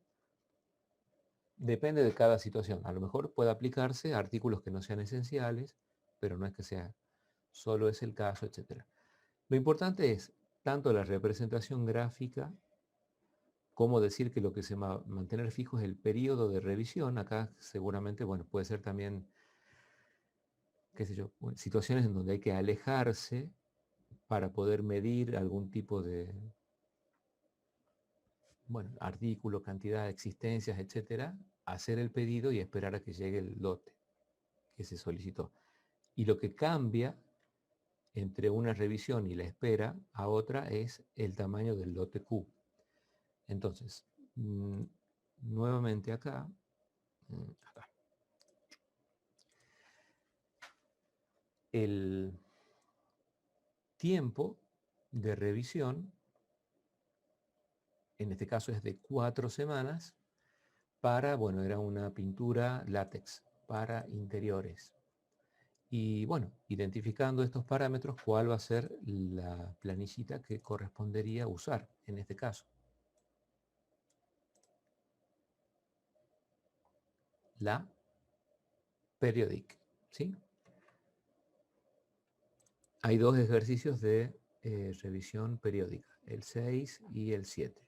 Depende de cada situación. A lo mejor puede aplicarse a artículos que no sean esenciales, pero no es que sea solo es el caso, etc. Lo importante es tanto la representación gráfica como decir que lo que se va a mantener fijo es el periodo de revisión. Acá seguramente, bueno, puede ser también, qué sé yo, situaciones en donde hay que alejarse para poder medir algún tipo de, bueno, artículo, cantidad, existencias, etcétera, hacer el pedido y esperar a que llegue el lote que se solicitó. Y lo que cambia entre una revisión y la espera a otra es el tamaño del lote Q. Entonces, nuevamente acá, el tiempo de revisión, en este caso es de 4 semanas, para, bueno, era una pintura látex para interiores. Y bueno, identificando estos parámetros, ¿cuál va a ser la planillita que correspondería usar en este caso? La periodic, ¿sí? Hay dos ejercicios de revisión periódica, el 6 y el 7.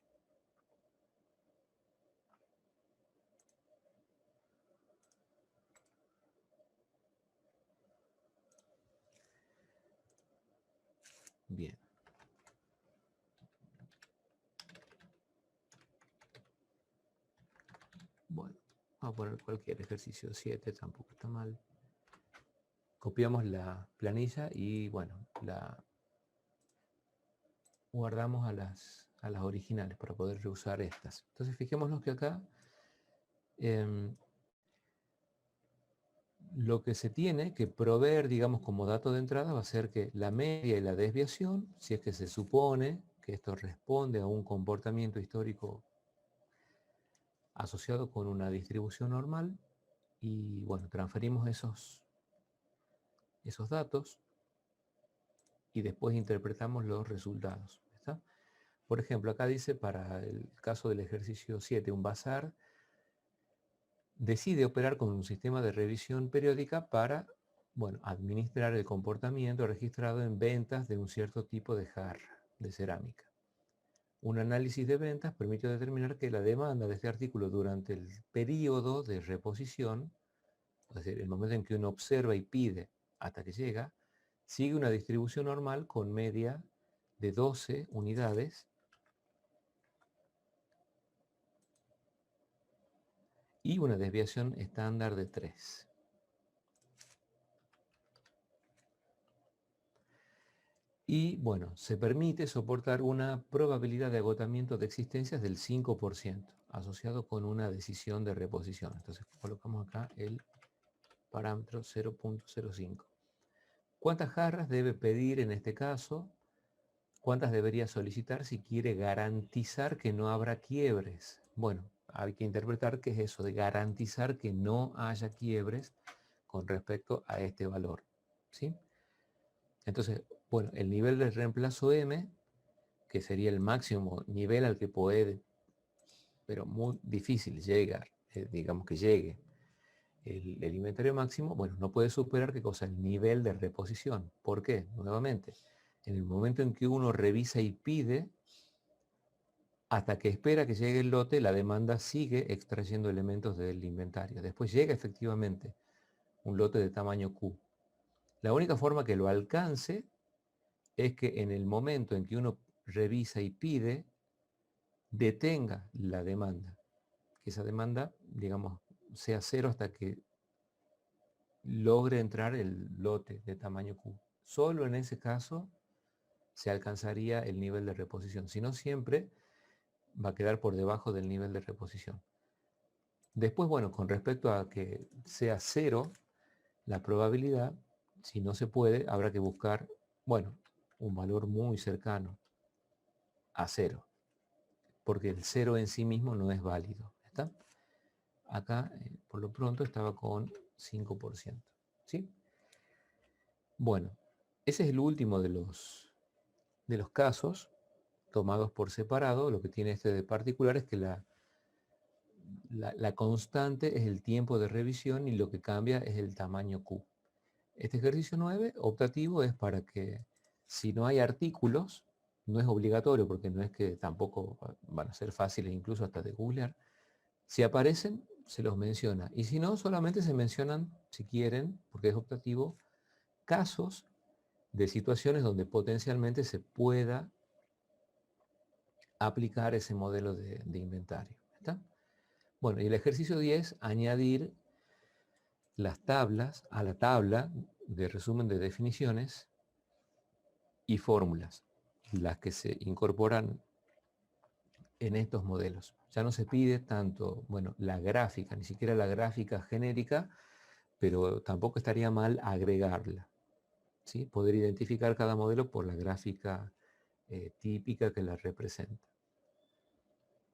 Bien. Bueno, vamos a poner cualquier ejercicio 7, tampoco está mal. Copiamos la planilla y bueno, la guardamos a las originales para poder reusar estas. Entonces fijémonos que acá lo que se tiene que proveer, digamos, como dato de entrada va a ser que la media y la desviación, si es que se supone que esto responde a un comportamiento histórico asociado con una distribución normal, y bueno, transferimos esos datos y después interpretamos los resultados. ¿Está? Por ejemplo, acá dice para el caso del ejercicio 7, un bazar decide operar con un sistema de revisión periódica para, bueno, administrar el comportamiento registrado en ventas de un cierto tipo de jarra de cerámica. Un análisis de ventas permite determinar que la demanda de este artículo durante el periodo de reposición, es decir, el momento en que uno observa y pide hasta que llega, sigue una distribución normal con media de 12 unidades y una desviación estándar de 3. Y bueno, se permite soportar una probabilidad de agotamiento de existencias del 5%, asociado con una decisión de reposición. Entonces colocamos acá el parámetro 0.05. ¿Cuántas jarras debe pedir en este caso? ¿Cuántas debería solicitar si quiere garantizar que no habrá quiebres? Bueno, hay que interpretar qué es eso de garantizar que no haya quiebres con respecto a este valor, ¿sí? Entonces, bueno, el nivel de reemplazo M, que sería el máximo nivel al que puede, pero muy difícil llegar, digamos que llegue el inventario máximo, bueno, no puede superar qué cosa, el nivel de reposición. ¿Por qué? Nuevamente, en el momento en que uno revisa y pide, hasta que espera que llegue el lote, la demanda sigue extrayendo elementos del inventario. Después llega efectivamente un lote de tamaño Q. La única forma que lo alcance es que en el momento en que uno revisa y pide, detenga la demanda. Que esa demanda, digamos, sea cero hasta que logre entrar el lote de tamaño Q. Solo en ese caso se alcanzaría el nivel de reposición. Si no, siempre va a quedar por debajo del nivel de reposición. Después, bueno, con respecto a que sea cero la probabilidad, si no se puede, habrá que buscar, bueno, un valor muy cercano a cero, porque el cero en sí mismo no es válido. ¿Está? Acá, por lo pronto, estaba con 5%. ¿Sí? Bueno, ese es el último de los casos tomados por separado. Lo que tiene este de particular es que la constante es el tiempo de revisión y lo que cambia es el tamaño Q. Este ejercicio 9 optativo es para que si no hay artículos, no es obligatorio porque no es que tampoco van a ser fáciles incluso hasta de googlear, si aparecen se los menciona y si no solamente se mencionan, si quieren, porque es optativo, casos de situaciones donde potencialmente se pueda aplicar ese modelo de inventario. ¿Está? Bueno, y el ejercicio 10, añadir las tablas a la tabla de resumen de definiciones y fórmulas, las que se incorporan en estos modelos. Ya no se pide tanto, bueno, la gráfica, ni siquiera la gráfica genérica, pero tampoco estaría mal agregarla. ¿Sí? Poder identificar cada modelo por la gráfica típica que la representa.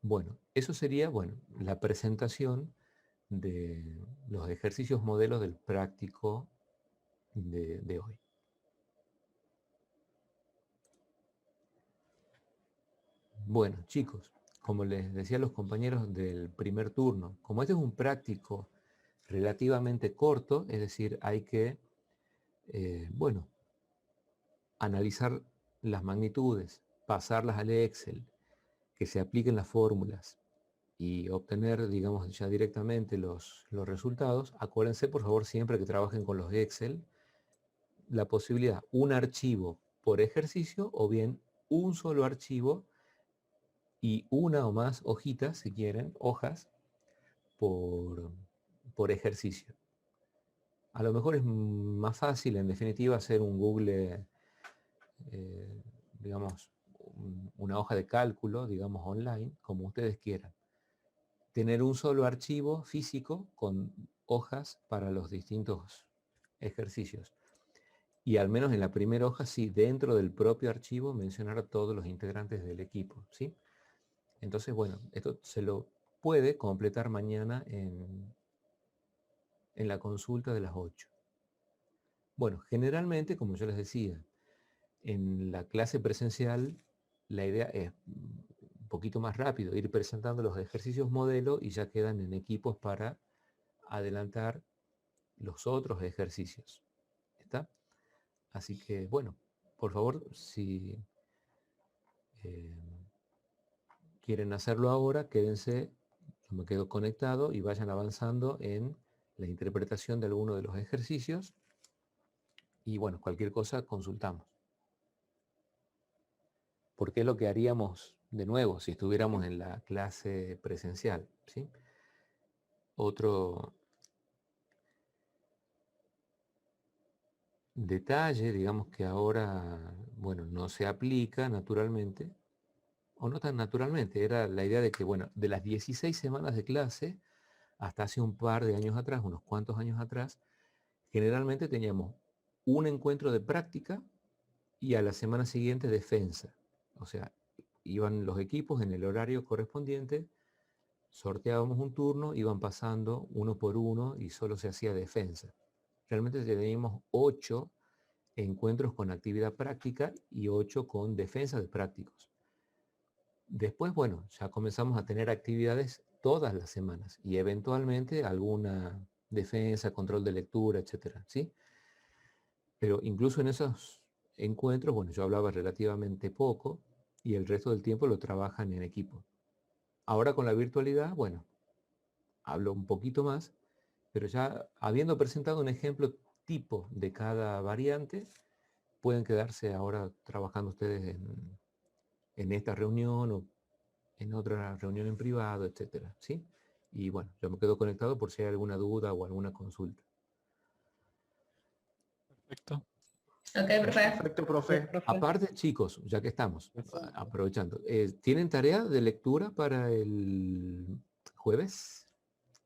Bueno, eso sería, bueno, la presentación de los ejercicios modelos del práctico de hoy. Bueno, chicos, como les decía a los compañeros del primer turno, como este es un práctico relativamente corto, es decir, hay que, bueno, analizar las magnitudes, pasarlas al Excel, que se apliquen las fórmulas y obtener, digamos, ya directamente los resultados. Acuérdense, por favor, siempre que trabajen con los Excel, la posibilidad, un archivo por ejercicio o bien un solo archivo y una o más hojitas, si quieren, hojas, por ejercicio. A lo mejor es más fácil, en definitiva, hacer un Google, digamos, una hoja de cálculo, digamos, online, como ustedes quieran. Tener un solo archivo físico con hojas para los distintos ejercicios. Y al menos en la primera hoja, sí, dentro del propio archivo, mencionar a todos los integrantes del equipo, ¿sí? Entonces, bueno, esto se lo puede completar mañana en la consulta de las 8. Bueno, generalmente, como yo les decía, en la clase presencial, la idea es un poquito más rápido, ir presentando los ejercicios modelo y ya quedan en equipos para adelantar los otros ejercicios. ¿Está? Así que, bueno, por favor, si quieren hacerlo ahora, quédense, yo me quedo conectado y vayan avanzando en la interpretación de alguno de los ejercicios. Y bueno, cualquier cosa consultamos. porque es lo que haríamos de nuevo si estuviéramos en la clase presencial, ¿sí? Otro detalle, digamos que ahora, bueno, no se aplica naturalmente, o no tan naturalmente, era la idea de que, bueno, de las 16 semanas de clase, hasta hace un par de años atrás, unos cuantos años atrás, generalmente teníamos un encuentro de práctica y a la semana siguiente defensa. O sea, iban los equipos en el horario correspondiente, sorteábamos un turno, iban pasando uno por uno y solo se hacía defensa. Realmente teníamos 8 encuentros con actividad práctica y 8 con defensa de prácticos. Después, bueno, ya comenzamos a tener actividades todas las semanas y eventualmente alguna defensa, control de lectura, etcétera, ¿sí? Pero incluso en esos encuentros, bueno, yo hablaba relativamente poco y el resto del tiempo lo trabajan en equipo. Ahora con la virtualidad, bueno, hablo un poquito más, pero ya habiendo presentado un ejemplo tipo de cada variante, pueden quedarse ahora trabajando ustedes en esta reunión o en otra reunión en privado, etcétera, ¿sí? Y bueno, yo me quedo conectado por si hay alguna duda o alguna consulta. Perfecto. Ok, profe. Perfecto, profe. Aparte, chicos, ya que estamos, aprovechando, ¿tienen tarea de lectura para el jueves?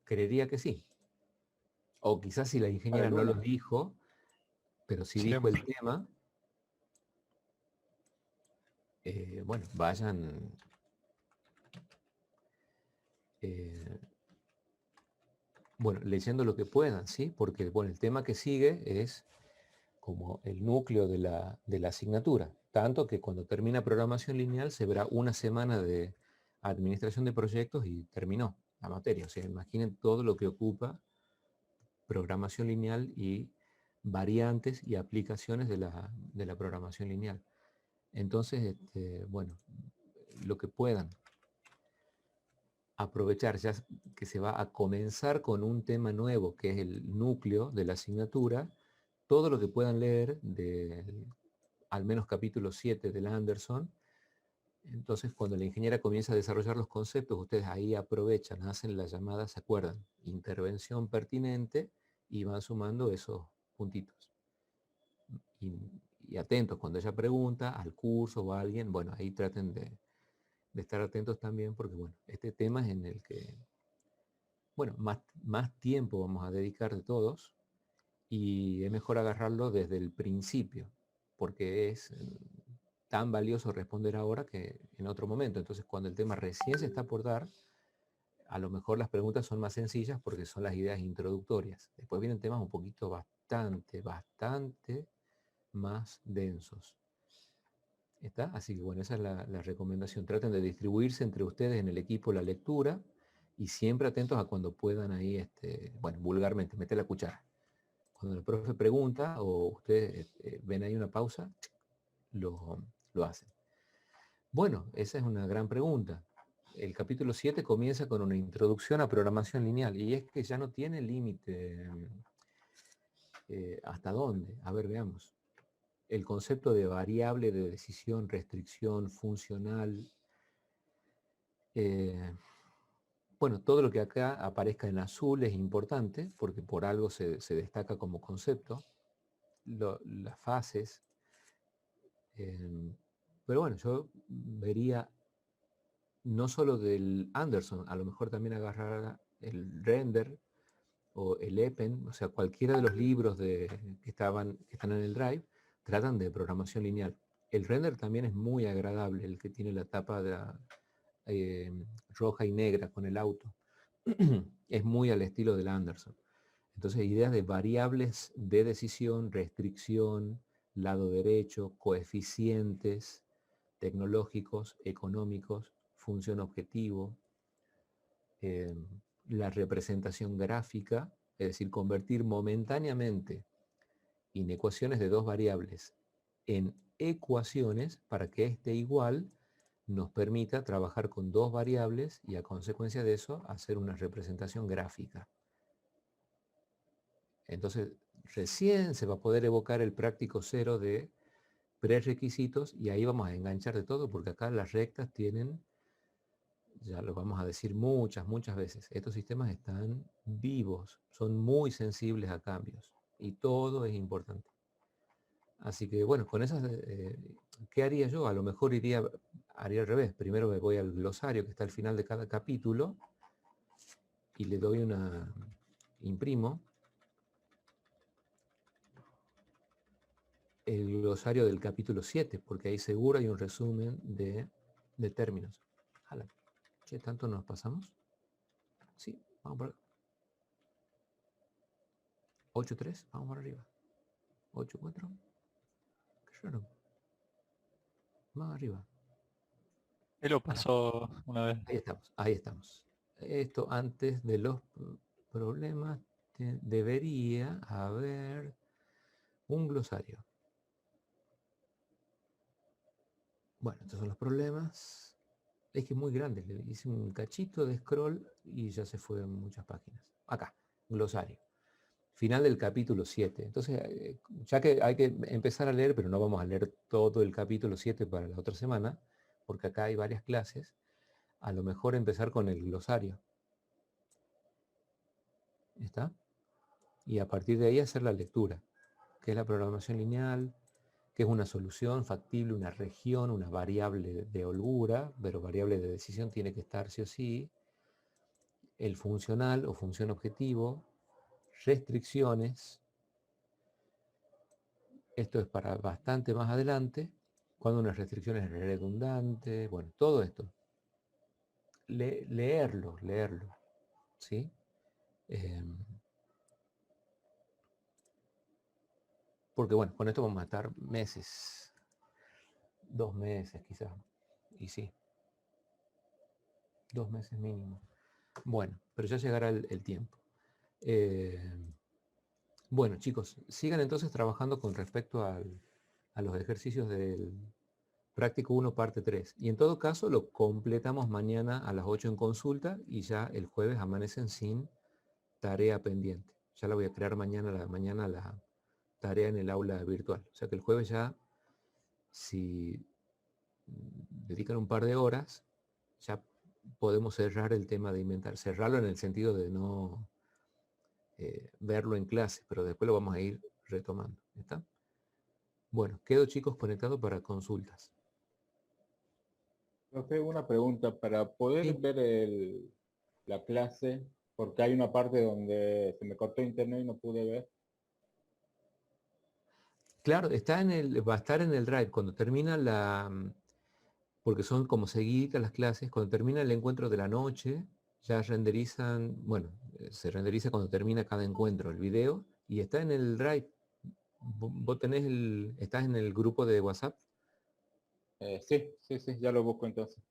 Creería que sí. O quizás si la ingeniera no lo dijo, pero sí dijo el tema, bueno, vayan bueno, leyendo lo que puedan, ¿sí? Porque, bueno, el tema que sigue es como el núcleo de la asignatura. Tanto que cuando termina programación lineal se verá una semana de administración de proyectos y terminó la materia. O sea, imaginen todo lo que ocupa programación lineal y variantes y aplicaciones de la programación lineal. Entonces, bueno, lo que puedan aprovechar, ya que se va a comenzar con un tema nuevo, que es el núcleo de la asignatura, todo lo que puedan leer de al menos capítulo 7 del Anderson. Entonces, cuando la ingeniera comienza a desarrollar los conceptos, ustedes ahí aprovechan, hacen la llamada, ¿se acuerdan? Intervención pertinente y van sumando esos puntitos. Y atentos, cuando ella pregunta al curso o a alguien, bueno, ahí traten de estar atentos también, porque bueno, este tema es en el que, bueno, más tiempo vamos a dedicar de todos y es mejor agarrarlo desde el principio, porque es tan valioso responder ahora que en otro momento. Entonces, cuando el tema recién se está por dar, a lo mejor las preguntas son más sencillas porque son las ideas introductorias. Después vienen temas un poquito bastante más densos. ¿Está? Así que bueno, esa es la recomendación. Traten de distribuirse entre ustedes en el equipo la lectura y siempre atentos a cuando puedan ahí, bueno, vulgarmente, meter la cuchara. Cuando el profe pregunta o ustedes ven ahí una pausa, lo hacen. Bueno, esa es una gran pregunta. El capítulo 7 comienza con una introducción a programación lineal y es que ya no tiene límite. ¿Hasta dónde? A ver, veamos. El concepto de variable de decisión, restricción, funcional. Bueno, todo lo que acá aparezca en azul es importante porque por algo se destaca como concepto. Las fases. Pero bueno, yo vería no solo del Anderson, a lo mejor también agarrar el Render o el EPEN, o sea, cualquiera de los libros que están en el Drive, tratan de programación lineal. El Render también es muy agradable, el que tiene la tapa roja y negra con el auto. Es muy al estilo del Anderson. Entonces, ideas de variables de decisión, restricción, lado derecho, coeficientes tecnológicos, económicos, función objetivo, la representación gráfica, es decir, convertir momentáneamente inecuaciones de dos variables en ecuaciones para que este igual nos permita trabajar con dos variables y a consecuencia de eso hacer una representación gráfica. Entonces, recién se va a poder evocar el práctico cero de prerequisitos y ahí vamos a enganchar de todo porque acá las rectas tienen, ya lo vamos a decir muchas veces, estos sistemas están vivos, son muy sensibles a cambios y todo es importante. Así que bueno, con esas, ¿qué haría yo? A lo mejor haría al revés. Primero me voy al glosario que está al final de cada capítulo y le doy una, imprimo el glosario del capítulo 7, porque ahí seguro hay un resumen de términos. Jala. Che, ¿tanto nos pasamos? Sí, vamos por 8.3, vamos por arriba. 8.4. Qué raro. Más arriba. Él lo pasó una vez. Ahí estamos, ahí estamos. Esto antes de los problemas debería haber un glosario. Bueno, estos son los problemas. Es que es muy grande, le hice un cachito de scroll y ya se fue en muchas páginas. Acá, glosario. Final del capítulo 7. Entonces, ya que hay que empezar a leer, pero no vamos a leer todo el capítulo 7 para la otra semana, porque acá hay varias clases, a lo mejor empezar con el glosario. ¿Está? Y a partir de ahí hacer la lectura, que es la programación lineal, que es una solución factible, una región, una variable de holgura, pero variable de decisión tiene que estar sí o sí, el funcional o función objetivo, restricciones, esto es para bastante más adelante, cuando una restricción es redundante, bueno, todo esto. Leerlo, ¿sí? Porque bueno, con esto vamos a estar meses, 2 meses quizás, y sí, 2 meses mínimo. Bueno, pero ya llegará el tiempo. Bueno, chicos, sigan entonces trabajando con respecto a los ejercicios del práctico 1, parte 3. Y en todo caso lo completamos mañana a las 8 en consulta y ya el jueves amanecen sin tarea pendiente. Ya la voy a crear mañana la tarea en el aula virtual. O sea que el jueves ya, si dedican un par de horas, ya podemos cerrar el tema de inventar. Cerrarlo en el sentido de no verlo en clase, pero después lo vamos a ir retomando. ¿Está? Bueno, quedo chicos conectados para consultas. Profe, una pregunta. Para poder Sí. ver la clase, porque hay una parte donde se me cortó internet y no pude ver. Claro, va a estar en el Drive. Cuando termina porque son como seguiditas las clases, cuando termina el encuentro de la noche, ya renderizan, bueno, se renderiza cuando termina cada encuentro el video y está en el Drive. ¿Vos tenés estás en el grupo de WhatsApp? Sí, ya lo busco entonces.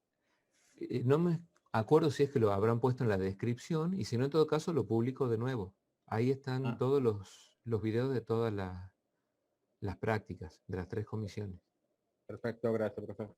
No me acuerdo si es que lo habrán puesto en la descripción y si no, en todo caso lo publico de nuevo. Ahí están todos los videos de todas las prácticas de las 3 comisiones. Perfecto, gracias, profesor.